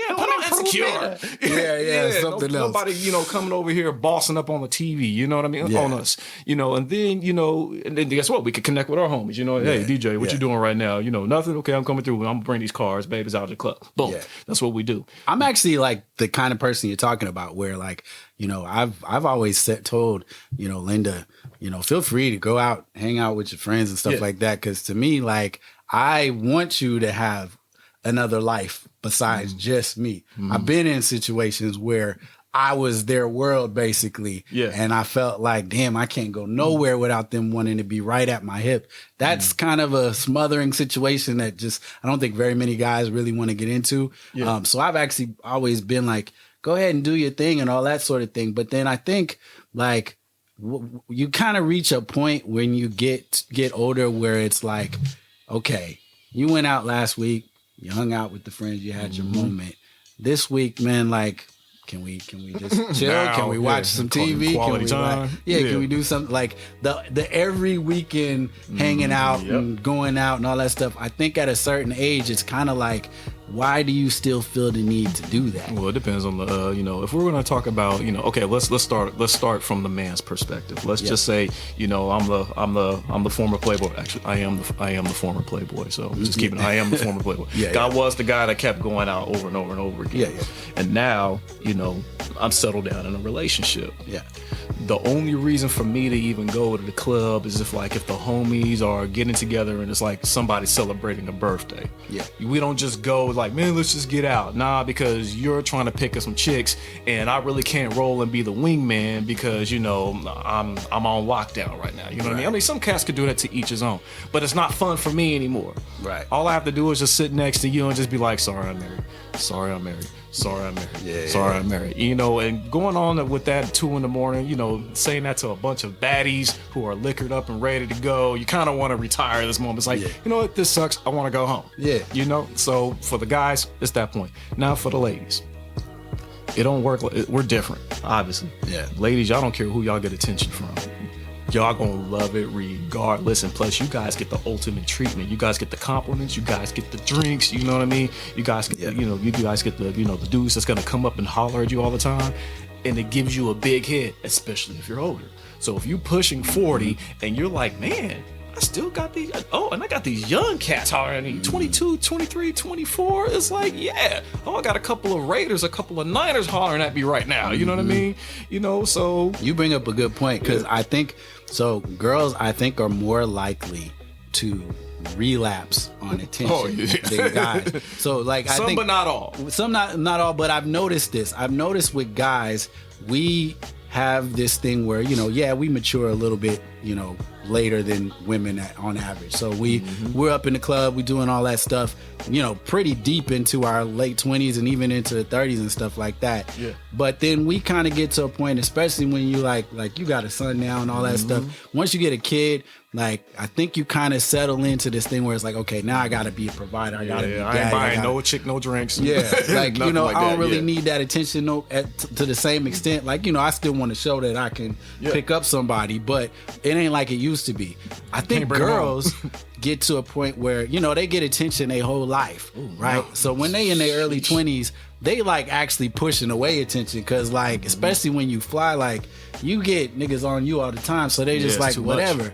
Speaker 2: Put on Insecure.
Speaker 1: Yeah, something else.
Speaker 2: Nobody, you know, coming over here bossing up on the TV. You know what I mean? On us. You know, and then you know, and then guess what? We could connect with our homies. You know, hey DJ, what you doing right now? You know, nothing. Okay, I'm coming through. I'm gonna bring these cars, babies out of the club. Boom.
Speaker 1: Yeah.
Speaker 2: That's what we do.
Speaker 1: I'm actually like the kind of person you're talking about where like, you know, I've always told, you know, Linda, you know, feel free to go out, hang out with your friends and stuff like that. Cause to me, like, I want you to have another life besides just me. I've been in situations where I was their world basically.
Speaker 2: Yeah.
Speaker 1: And I felt like, damn, I can't go nowhere without them wanting to be right at my hip. That's kind of a smothering situation that just, I don't think very many guys really want to get into.
Speaker 2: Yeah.
Speaker 1: So I've actually always been like, go ahead and do your thing and all that sort of thing. But then I think like you kind of reach a point when you get older where it's like, okay, you went out last week, you hung out with the friends, you had your moment. This week, man, like, can we just chill?
Speaker 2: Now,
Speaker 1: can we watch some TV?
Speaker 2: Quality
Speaker 1: can we
Speaker 2: time.
Speaker 1: can we do something like the every weekend hanging out and going out and all that stuff? I think at a certain age, it's kind of like, why do you still feel the need to do that?
Speaker 2: Well, it depends on the, you know, if we're going to talk about, you know, okay, let's start from the man's perspective. Let's just say, you know, I'm the former Playboy. Actually, I am the former Playboy. So just keeping, I am the former Playboy. I was the guy that kept going out over and over and over again. And now, you know, I'm settled down in a relationship. The only reason for me to even go to the club is if the homies are getting together and it's like somebody celebrating a birthday. We don't just go like, man, let's just get out. Nah, because you're trying to pick up some chicks and I really can't roll and be the wingman because, you know, I'm on lockdown right now. You know what I mean? I mean, some cats could do that to each his own, but it's not fun for me anymore. All I have to do is just sit next to you and just be like, sorry, I'm married. Sorry, I'm married. Sorry, I'm married. Sorry, I'm married. You know, and going on with that at 2 a.m, you know, saying that to a bunch of baddies who are liquored up and ready to go, you kind of want to retire at this moment. It's like, you know what, this sucks. I want to go home. You know, so for the guys, it's that point. Now for the ladies, it don't work. We're different, obviously. Ladies, y'all don't care who y'all get attention from. Y'all gonna love it regardless, and plus you guys get the ultimate treatment. You guys get the compliments, you guys get the drinks, you know what I mean? You guys get the, you guys get the, the dudes that's gonna come up and holler at you all the time, and it gives you a big hit, especially if you're older. So if you're pushing 40 and you're like, man, I still got these, and I got these young cats hollering at me, 22, 23, 24. It's like, I got a couple of Raiders, a couple of Niners hollering at me right now. You know what I mean? You know, so. You
Speaker 1: bring up a good point, because I think, so girls, I think, are more likely to relapse on attention than guys. So like, I think.
Speaker 2: Some, but not all.
Speaker 1: Some, not all, but I've noticed this. I've noticed with guys, we have this thing where, you know, we mature a little bit, you know, later than women on average. So we're up in the club, we doing all that stuff, you know, pretty deep into our late 20s and even into the 30s and stuff like that. But then we kind of get to a point, especially when you like you got a son now and all that stuff. Once you get a kid, like, I think you kind of settle into this thing where it's like, okay, now I gotta be a provider. I gotta be daddy.
Speaker 2: I ain't buying no chick, no drinks.
Speaker 1: Like, you know, like I don't really need that attention to the same extent. Like, you know, I still want to show that I can pick up somebody, but it ain't like it used to be. I think girls get to a point where, you know, they get attention their whole life, right? So when they in their early 20s, they like actually pushing away attention, because like, especially when you fly, like you get niggas on you all the time, so they just like whatever. Much.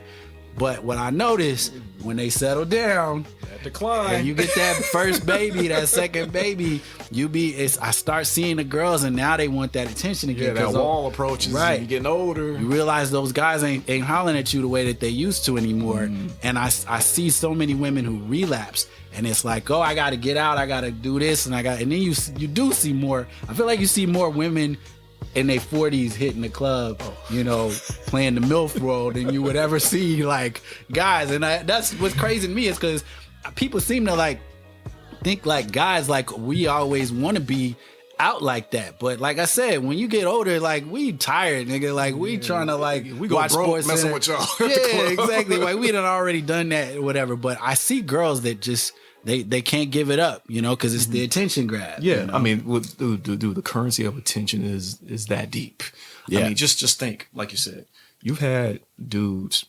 Speaker 1: But what I noticed, when they settle down,
Speaker 2: that decline,
Speaker 1: and you get that first baby, that second baby, I start seeing the girls, and now they want that attention again.
Speaker 2: That wall approaches, right? And you're getting older.
Speaker 1: You realize those guys ain't hollering at you the way that they used to anymore. And I see so many women who relapse, and it's like, oh, I got to get out, I got to do this, and then you do see more. I feel like you see more women in their 40s hitting the club, you know, playing the MILF role than you would ever see like guys. And that's what's crazy to me, is because people seem to like think like guys, like we always want to be out like that. But like I said, when you get older, like we tired, nigga. Like we trying to like
Speaker 2: we go
Speaker 1: watch
Speaker 2: broke
Speaker 1: sports
Speaker 2: messing with y'all.
Speaker 1: Exactly. Like we done already done that or whatever. But I see girls that just they can't give it up, you know, because it's the attention grab.
Speaker 2: Yeah,
Speaker 1: you know?
Speaker 2: I mean, the currency of attention is that deep. I mean, just think, like you said, you've had dudes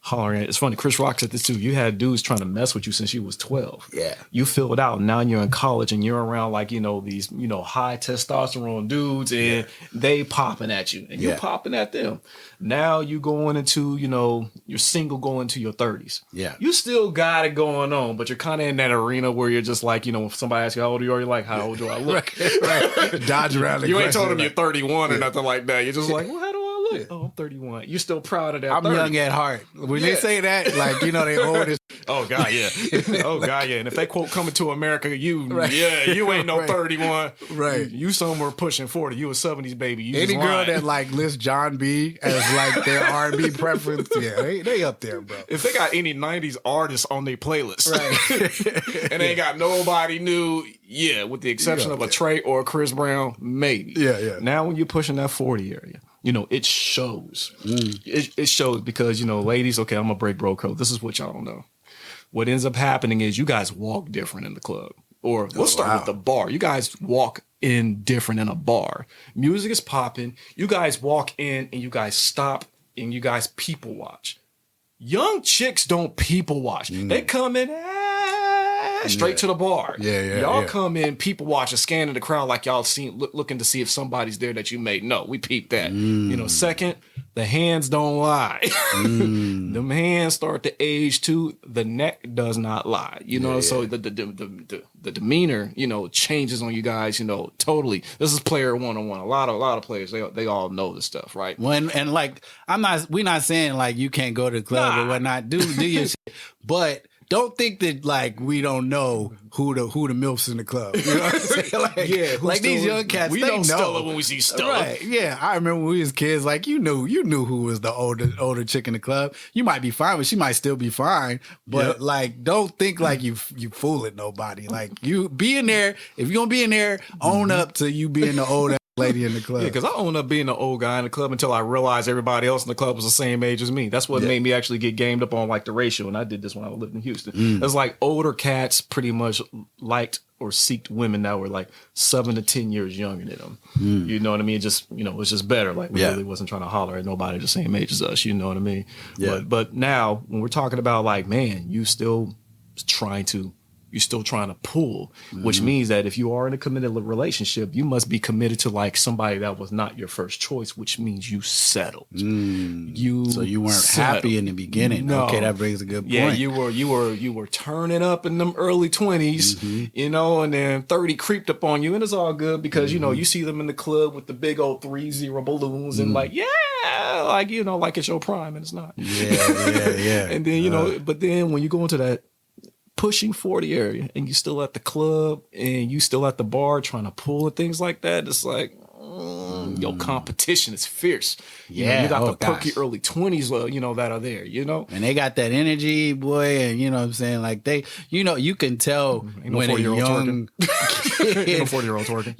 Speaker 2: hollering at. It's funny. Chris Rock said this too. You had dudes trying to mess with you since you was 12.
Speaker 1: Yeah.
Speaker 2: You filled out. Now you're in college and you're around like, these, high testosterone dudes and they popping at you and you're popping at them. Now you going into, you're single going into your 30s.
Speaker 1: Yeah.
Speaker 2: You still got it going on, but you're kind of in that arena where you're just like, if somebody asks you how old you are, you're like, how old do I look?
Speaker 1: right. Dodge around the
Speaker 2: You ain't
Speaker 1: question,
Speaker 2: told them
Speaker 1: like,
Speaker 2: you're 31 or nothing like that. You're just like, well, how do I look? Oh, I'm 31. You're still proud of that.
Speaker 1: I'm
Speaker 2: 30.
Speaker 1: young at heart. When they say that, like, they old as
Speaker 2: Oh God, yeah. Oh God, yeah. And if they quote "Coming to America," you ain't no 31.
Speaker 1: Right.
Speaker 2: You somewhere pushing 40. You a 70s baby. You
Speaker 1: any
Speaker 2: just
Speaker 1: girl
Speaker 2: lying.
Speaker 1: that like lists John B as like their R&B preference. Yeah, they up there, bro.
Speaker 2: If they got any 90s artists on their playlist,
Speaker 1: Right.
Speaker 2: and they ain't got nobody new, with the exception of a Trey or a Chris Brown, maybe.
Speaker 1: Yeah.
Speaker 2: Now when you're pushing that 40 area, it shows. It shows because, ladies, okay, I'm gonna break bro code. This is what y'all don't know. What ends up happening is you guys walk different in the club. Or let's start with the bar. You guys walk in different in a bar. Music is popping. You guys walk in and you guys stop and you guys people watch. Young chicks don't people watch. They come in straight to the bar. Y'all come in, people watch, and scanning the crowd like y'all looking to see if somebody's there that you may know. We peep that. Second, the hands don't lie. Them hands start to age too. The neck does not lie. So the demeanor, changes on you guys. Totally. This is player 1-on-1. A lot of players, they all know this stuff, right?
Speaker 1: And like we're not saying like you can't go to the club or whatnot. Do your shit, but don't think that like we don't know who the MILFs in the club. You know what I'm saying? Like these young cats,
Speaker 2: we
Speaker 1: they
Speaker 2: know
Speaker 1: know
Speaker 2: Stella when we see Stella.
Speaker 1: Right? Yeah, I remember when we was kids. Like you knew who was the older chick in the club. You might be fine, but she might still be fine. But like, don't think like you fooling nobody. Like you be in there. If you're gonna be in there, own up to you being the old lady in the club.
Speaker 2: Yeah, because I owned up being the old guy in the club until I realized everybody else in the club was the same age as me. That's what made me actually get gamed up on like the ratio. And I did this when I lived in Houston. It's like older cats pretty much liked or seeked women that were like 7 to 10 years younger than them. You know what I mean? It just, it's just better. Like we really wasn't trying to holler at nobody the same age as us. You know what I mean?
Speaker 1: Yeah.
Speaker 2: But now when we're talking about like, man, you're still trying to pull, which means that if you are in a committed relationship, you must be committed to like somebody that was not your first choice, which means you settled.
Speaker 1: So you weren't happy in the beginning.
Speaker 2: No.
Speaker 1: Okay, that brings a good point.
Speaker 2: Yeah, you were turning up in them early 20s, and then 30 creeped up on you, and it's all good because you see them in the club with the big old 3-0 balloons and like like it's your prime, and it's not.
Speaker 1: Yeah.
Speaker 2: And then but then when you go into that pushing 40 area and you still at the club and you still at the bar trying to pull and things like that, it's like your competition is fierce. You got the perky early 20s that are there,
Speaker 1: and they got that energy, boy, and you know what I'm saying, like they you can tell when a young
Speaker 2: kid, 40-year-old twerking.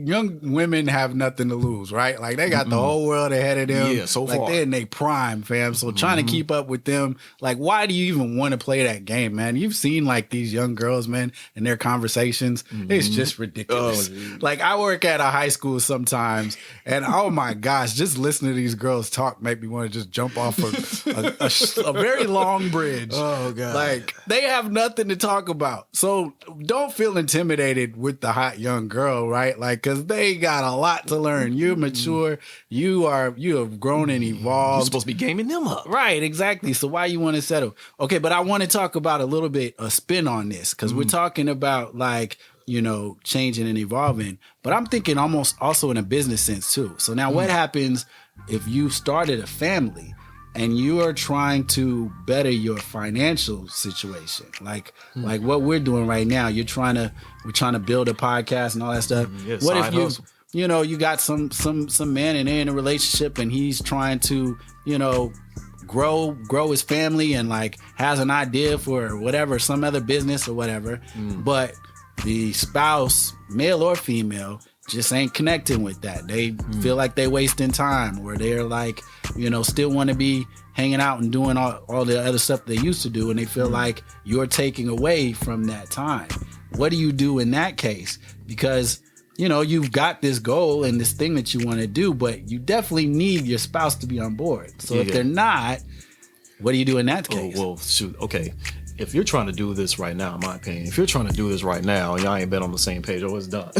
Speaker 1: Young women have nothing to lose, right? Like they got the whole world ahead of them.
Speaker 2: Yeah, so
Speaker 1: like
Speaker 2: far.
Speaker 1: they're in their prime, fam. So trying to keep up with them, like why do you even want to play that game, man? You've seen like these young girls, man, and their conversations. It's just ridiculous. Like I work at a high school sometimes, and oh my gosh, just listening to these girls talk make me want to just jump off a very long bridge.
Speaker 2: Oh god,
Speaker 1: like they have nothing to talk about. So don't feel intimidated with the hot young girl, right? Like because they got a lot to learn. You're mature. You have grown and evolved.
Speaker 2: You're supposed to be gaming them up,
Speaker 1: right? Exactly. So why you want to settle? Okay, but I want to talk about a little bit a spin on this because we're talking about like changing and evolving, but I'm thinking almost also in a business sense too. So now what happens if you started a family and you are trying to better your financial situation? Like what we're doing right now, we're trying to build a podcast and all that stuff. What if you got some man and they're in a relationship and he's trying to, grow his family and like has an idea for whatever, some other business or whatever, but the spouse, male or female, just ain't connecting with that. They feel like they wasting time, or they're like, still want to be hanging out and doing all the other stuff they used to do, and they feel like you're taking away from that time. What do you do in that case? Because you've got this goal and this thing that you want to do, but you definitely need your spouse to be on board. So if they're not, What do you do in that
Speaker 2: Oh,
Speaker 1: case?
Speaker 2: well, shoot. Okay. If you're trying to do this right now, in my opinion, if you're trying to do this right now and y'all ain't been on the same page, it's done.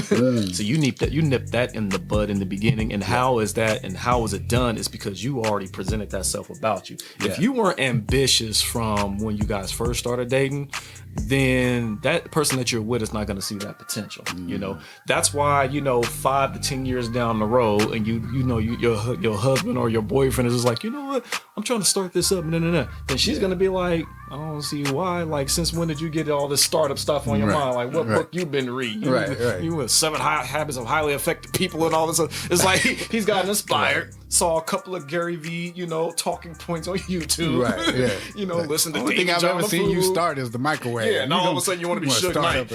Speaker 2: So you nip that in the bud in the beginning. And how is that and how is it done is because you already presented that self about you. If you weren't ambitious from when you guys first started dating, then that person that you're with is not going to see that potential. You know, that's why, 5 to 10 years down the road and your husband or your boyfriend is just like, you know what, I'm trying to start this up. Then she's going to be like, I don't see why. Like, since when did you get all this startup stuff on your mind? Like, what book you been reading? You with 7 Habits of Highly Effective People and all this. It's like he's gotten inspired. Saw a couple of Gary V, talking points on YouTube. Listen to
Speaker 4: the only thing I've ever seen you start is the microwave.
Speaker 2: Yeah, and all of a sudden you want to be Suge Knight.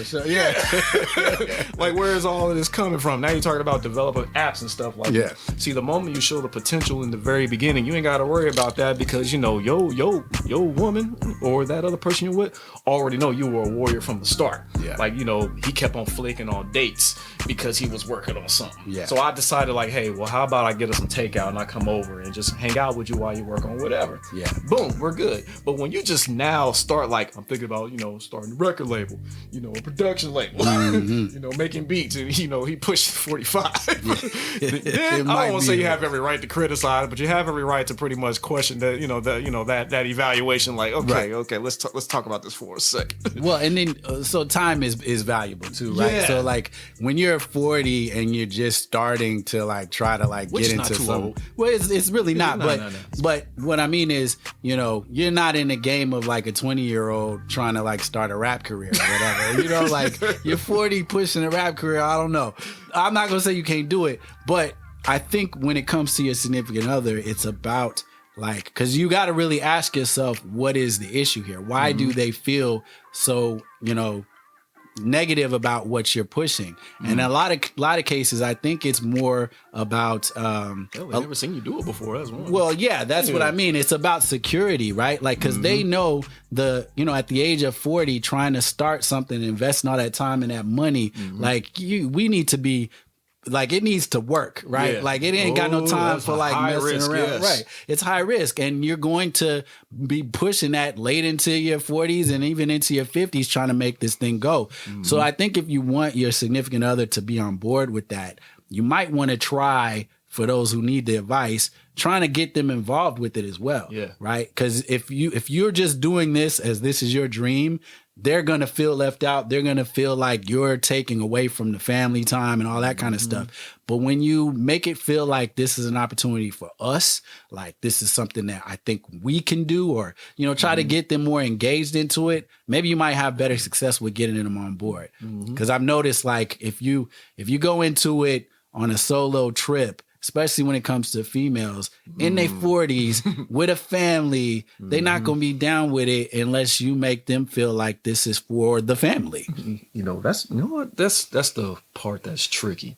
Speaker 2: Like, where is all of this coming from? Now you're talking about developing apps and stuff like that. See, the moment you show the potential in the very beginning, you ain't got to worry about that because, your woman or that other person you're with already know you were a warrior from the start. Like, he kept on flaking on dates because he was working on something. So I decided, like, hey, well, how about I get us some takeout and I come over and just hang out with you while you work on whatever. Boom, we're good. But when you just now start, like, I'm thinking about, starting a record label, a production label, making beats, and he pushed 45. Then I don't want to say you have every right to criticize, but you have every right to pretty much question that, that evaluation. Like, okay, let's talk about this for a second.
Speaker 1: Well, and then so time is valuable too, right? So like when you're 40 and you're just starting to like try to like get into some. Well, it's really not, but what I mean is, you're not in the game of like a 20-year-old trying to like start a rap career or whatever. Like you're 40 pushing a rap career. I don't know. I'm not gonna say you can't do it, but I think when it comes to your significant other, it's about like, because you got to really ask yourself, what is the issue here? Why do they feel so, negative about what you're pushing? And a lot of cases, I think it's more about
Speaker 2: we've never seen you do it before. That's one.
Speaker 1: Well, yeah, that's what I mean. It's about security, right? Like, because they know at the age of 40, trying to start something, investing all that time and that money, like we need to be. Like, it needs to work, right? Like, it ain't got no time for like messing around. Right. It's high risk. And you're going to be pushing that late into your 40s and even into your 50s trying to make this thing go. So I think if you want your significant other to be on board with that, you might want to try, for those who need the advice, trying to get them involved with it as well. Right? Because if you're just doing this as this is your dream, they're going to feel left out. They're going to feel like you're taking away from the family time and all that kind of stuff. But when you make it feel like this is an opportunity for us, like this is something that I think we can do, or, try to get them more engaged into it, maybe you might have better success with getting them on board. Because I've noticed, like, if you go into it on a solo trip, especially when it comes to females in their 40s with a family, they're not going to be down with it unless you make them feel like this is for the family.
Speaker 2: That's the part that's tricky.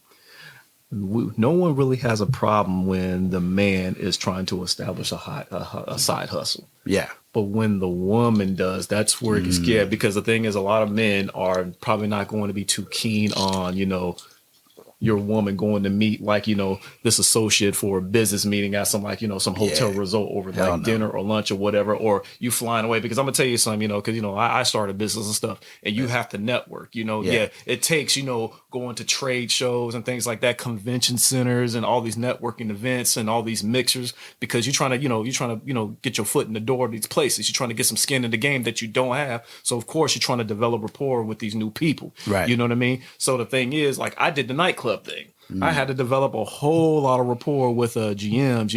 Speaker 2: No one really has a problem when the man is trying to establish a side hustle. But when the woman does, that's where it gets scared, because the thing is, a lot of men are probably not going to be too keen on, your woman going to meet, like, this associate for a business meeting at some, like, some hotel resort over like dinner or lunch or whatever, or you flying away. Because I'm gonna tell you something, because I started business and stuff, and you have to network. It takes going to trade shows and things like that, convention centers and all these networking events and all these mixers, because you're trying to get your foot in the door of these places. You're trying to get some skin in the game that you don't have. So of course you're trying to develop rapport with these new people. Right. You know what I mean? So the thing is, like, I did the nightclub thing. I had to develop a whole lot of rapport with GMs,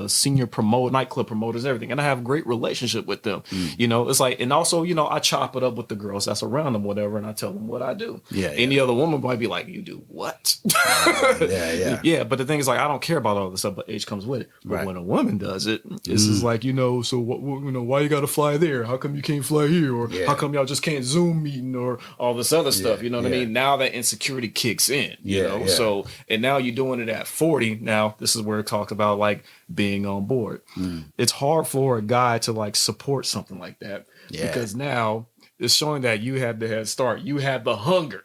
Speaker 2: senior nightclub promoters, everything. And I have a great relationship with them. It's like, and also, I chop it up with the girls that's around them, whatever, and I tell them what I do. Any other woman might be like, you do what? But the thing is, like, I don't care about all this stuff, but age comes with it. But when a woman does it, this is like, so what, why you got to fly there? How come you can't fly here? Or how come y'all just can't Zoom meeting or all this other stuff? You know what I mean? Now that insecurity kicks in, you know? So, and now you're doing it at 40. Now, this is where it talks about, like, being on board. It's hard for a guy to, like, support something like that because now is showing that you had the head start. You had the hunger.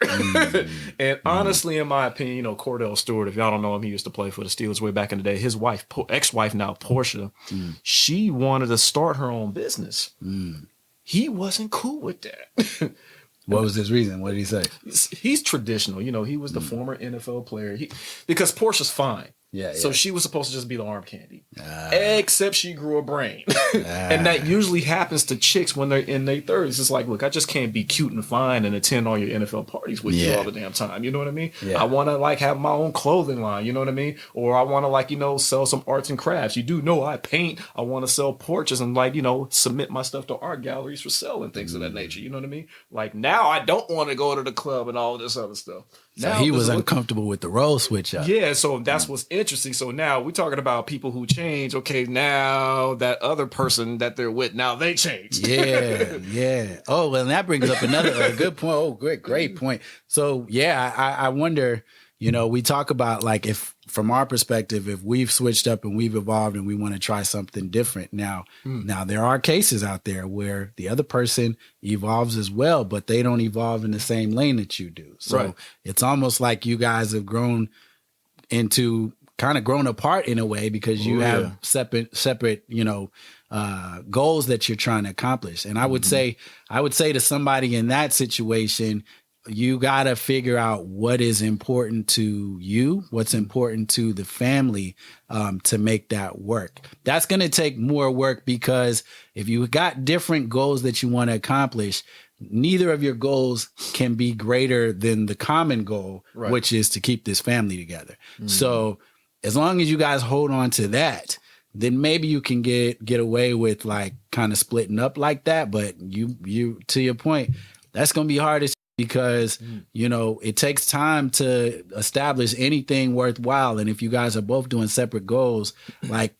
Speaker 2: And honestly, in my opinion, you know, Cordell Stewart, if y'all don't know him, he used to play for the Steelers way back in the day. His wife, ex-wife now, Portia, she wanted to start her own business. He wasn't cool with that.
Speaker 1: What was his reason? What did he say?
Speaker 2: He's traditional. You know, he was the former NFL player. Because Portia's fine.
Speaker 1: Yeah.
Speaker 2: So she was supposed to just be the arm candy. Except she grew a brain. And that usually happens to chicks when they're in their 30s. It's like, look, I just can't be cute and fine and attend all your NFL parties with you all the damn time. You know what I mean? Yeah. I want to like have my own clothing line. You know what I mean? Or I want to like, you know, sell some arts and crafts. You do know I paint. I want to sell portraits and like, you know, submit my stuff to art galleries for sale and things of that nature. You know what I mean? Like now I don't want to go to the club and all this other stuff.
Speaker 1: So now, he was uncomfortable with the role switch up.
Speaker 2: Yeah, so that's what's interesting. So now we're talking about people who change. Okay, now that other person that they're with, now they change.
Speaker 1: Yeah. Oh, well, and that brings up another good point. Oh, great point. So, yeah, I wonder, you know, we talk about like if from our perspective, if we've switched up and we've evolved and we want to try something different. Now there are cases out there where the other person evolves as well, but they don't evolve in the same lane that you do. So it's almost like you guys have grown apart in a way because you have separate, you know, goals that you're trying to accomplish. And I would say to somebody in that situation, you got to figure out what is important to you, what's important to the family, to make that work. That's going to take more work because if you got different goals that you want to accomplish, neither of your goals can be greater than the common goal, which is to keep this family together. So as long as you guys hold on to that, then maybe you can get away with like kind of splitting up like that. But you to your point, that's going to be hard because, you know, it takes time to establish anything worthwhile. And if you guys are both doing separate goals, like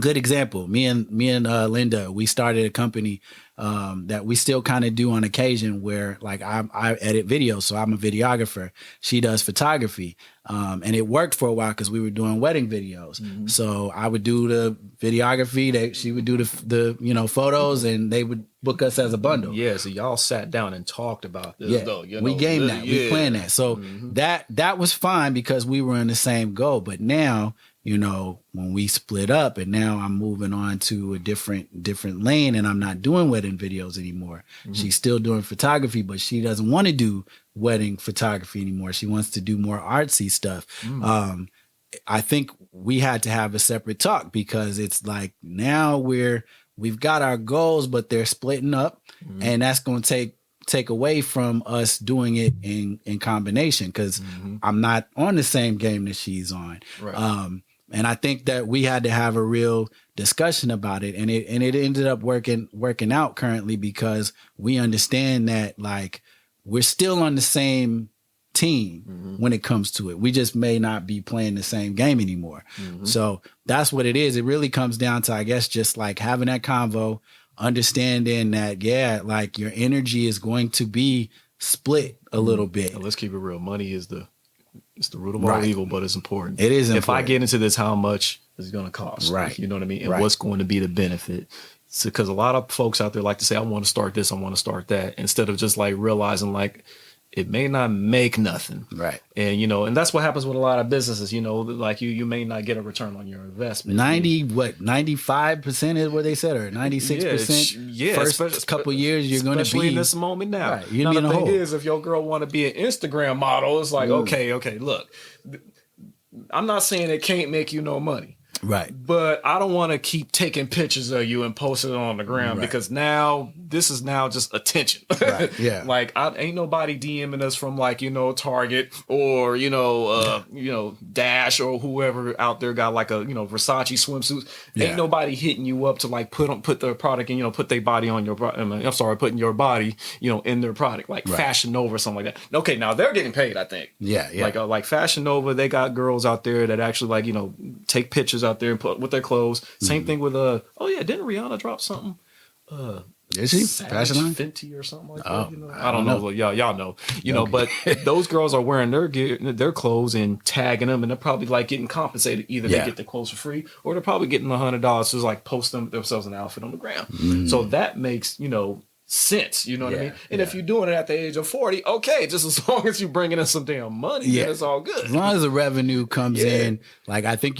Speaker 1: good example, me and Linda, we started a company that we still kind of do on occasion where like I edit videos. So I'm a videographer. She does photography. And it worked for a while because we were doing wedding videos. So I would do the videography, she would do the you know, photos, and they would book us as a bundle.
Speaker 2: Yeah, so y'all sat down and talked about this though. You know,
Speaker 1: we game that. We planned that. So that was fine because we were in the same goal. But now, you know, when we split up and now I'm moving on to a different lane and I'm not doing wedding videos anymore. She's still doing photography, but she doesn't want to do wedding photography anymore. She wants to do more artsy stuff. I think we had to have a separate talk because it's like now we've got our goals, but they're splitting up, and that's going to take away from us doing it in combination because I'm not on the same game that she's on. And I think that we had to have a real discussion about it, and it ended up working out currently because we understand that like we're still on the same team when it comes to it. We just may not be playing the same game anymore. So that's what it is. It really comes down to, I guess, just like having that convo, understanding that, like your energy is going to be split a little bit.
Speaker 2: Let's keep it real. Money is the root of all evil, but it's important.
Speaker 1: It is important.
Speaker 2: If I get into this, how much is it going to cost?
Speaker 1: Right.
Speaker 2: You know what I mean? And what's going to be the benefit? Because a lot of folks out there like to say, I want to start this, I want to start that, instead of just like realizing like it may not make nothing.
Speaker 1: Right.
Speaker 2: And, you know, and that's what happens with a lot of businesses, you know, like you may not get a return on your investment.
Speaker 1: 95% is what they said, or 96%?
Speaker 2: Yeah.
Speaker 1: First couple years, you're going to be.
Speaker 2: Especially in this moment now.
Speaker 1: Right. You're
Speaker 2: now, the thing is, if your girl want to be an Instagram model, it's like, okay, look, I'm not saying it can't make you no money.
Speaker 1: Right.
Speaker 2: But I don't want to keep taking pictures of you and posting it on the ground because now this is now just attention.
Speaker 1: Right. Yeah.
Speaker 2: Like ain't nobody DMing us from like, you know, Target or, you know, Dash or whoever out there got like a, you know, Versace swimsuits. Yeah. Ain't nobody hitting you up to like put their product and, you know, put their body on your, putting your body, you know, in their product, like Fashion Nova or something like that. Okay. Now they're getting paid, I think.
Speaker 1: Yeah.
Speaker 2: Like Fashion Nova, they got girls out there that actually like, you know, take pictures out there and put with their clothes. Same thing with didn't Rihanna drop something?
Speaker 1: Is she fashion line?
Speaker 2: Fenty or something like that? You know? I don't know. Well, y'all know. You know, but those girls are wearing their gear, their clothes and tagging them, and they're probably like getting compensated. Either they get the clothes for free, or they're probably getting $100 to like post themselves an outfit on the ground. So that makes, you know, sense. You know what I
Speaker 1: Yeah,
Speaker 2: mean? And if you're doing it at the age of 40, okay, just as long as you're bringing in some damn money, then it's all good.
Speaker 1: As long as the revenue comes in, like I think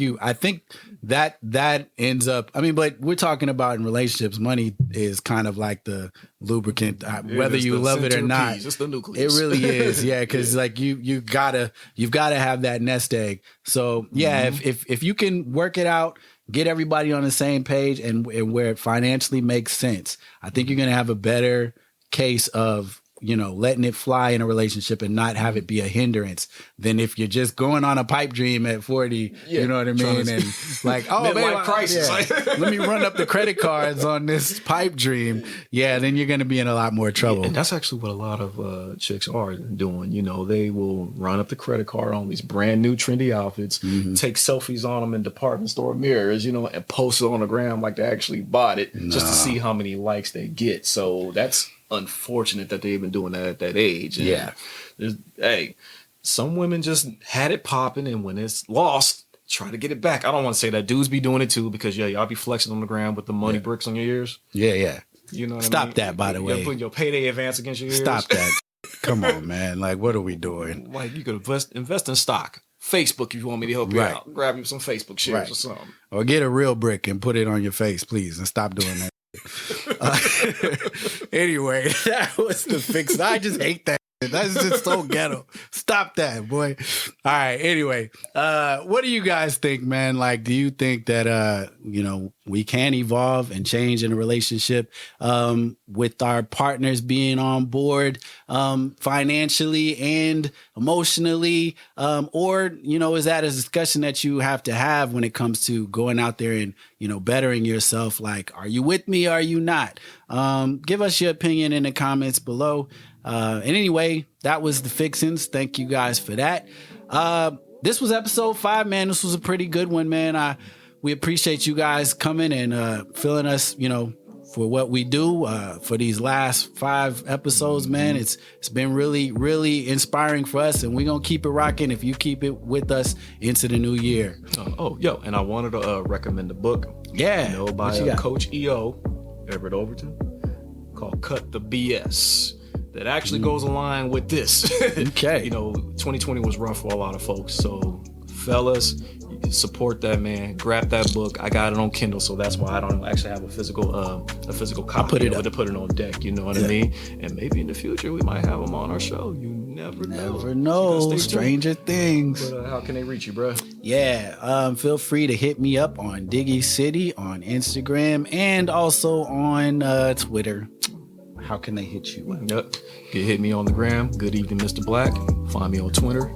Speaker 1: that ends up. I mean, but we're talking about in relationships, money is kind of like the lubricant, whether you love it or not.
Speaker 2: It's the nucleus.
Speaker 1: It really is, yeah. Because like you've got to have that nest egg. So yeah, if you can work it out, get everybody on the same page, and where it financially makes sense, I think you're gonna have a better case of, you know, letting it fly in a relationship and not have it be a hindrance than if you're just going on a pipe dream at 40, you know what I mean? And like, oh, man,
Speaker 2: crisis.
Speaker 1: Let me run up the credit cards on this pipe dream. Yeah, then you're going to be in a lot more trouble.
Speaker 2: And that's actually what a lot of chicks are doing. You know, they will run up the credit card on these brand new trendy outfits, take selfies on them in department store mirrors, you know, and post it on the gram like they actually bought it just to see how many likes they get. So that's unfortunate that they've been doing that at that age. And hey, some women just had it popping, and when it's lost, try to get it back. I don't want to say that dudes be doing it too, because y'all be flexing on the ground with the money bricks on your ears.
Speaker 1: Yeah.
Speaker 2: You know what
Speaker 1: Stop
Speaker 2: I mean?
Speaker 1: that, by the way.
Speaker 2: You're putting your payday advance against your ears.
Speaker 1: Stop that. Come on, man. Like, what are we doing?
Speaker 2: Like, you could invest in stock. Facebook, if you want me to help you out. Grab you some Facebook shares or something.
Speaker 1: Or get a real brick and put it on your face, please, and stop doing that. Anyway, that was the fix. I just hate that. That's just so ghetto. Stop that, boy. All right. Anyway, what do you guys think, man? Like, do you think that, you know, we can evolve and change in a relationship with our partners being on board financially and emotionally? Or, you know, is that a discussion that you have to have when it comes to going out there and, you know, bettering yourself? Like, are you with me? Or are you not? Give us your opinion in the comments below. And anyway, that was the fixins. Thank you guys for that. This was episode 5, man. This was a pretty good one, man. We appreciate you guys coming and filling us, you know, for what we do for these last 5 episodes, man. It's been really, really inspiring for us, and we're gonna keep it rocking if you keep it with us into the new year.
Speaker 2: And I wanted to recommend a book.
Speaker 1: Yeah,
Speaker 2: you know, by Coach EO Everett Overton, called "Cut the BS." That actually goes along with this.
Speaker 1: Okay.
Speaker 2: You know, 2020 was rough for a lot of folks. So, fellas, support that, man. Grab that book. I got it on Kindle, so that's why I don't actually have a physical copy.
Speaker 1: Put it
Speaker 2: to put it on deck. You know what I mean? And maybe in the future we might have them on our show. You never know.
Speaker 1: Stranger things.
Speaker 2: But how can they reach you, bro?
Speaker 1: Yeah, feel free to hit me up on Diggy City on Instagram and also on Twitter. How can they hit you?
Speaker 2: Yep. You can hit me on the gram. Good evening, Mr. Black. Find me on Twitter.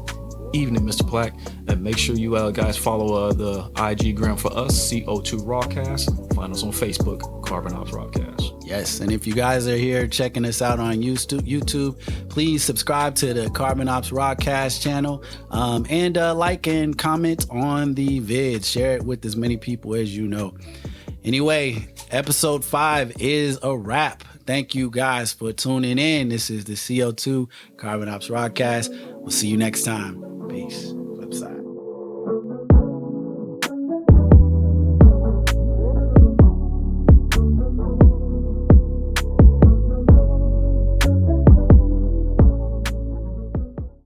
Speaker 2: Evening, Mr. Black. And make sure you guys follow the IG gram for us, CO2 Rawcast. Find us on Facebook, Carbon Ops Rawcast.
Speaker 1: Yes, and if you guys are here checking us out on YouTube, please subscribe to the Carbon Ops Rawcast channel, and like and comment on the vid. Share it with as many people as you know. Anyway, episode 5 is a wrap. Thank you guys for tuning in. This is the CO2 Carbon Ops Rawcast. We'll see you next time. Peace.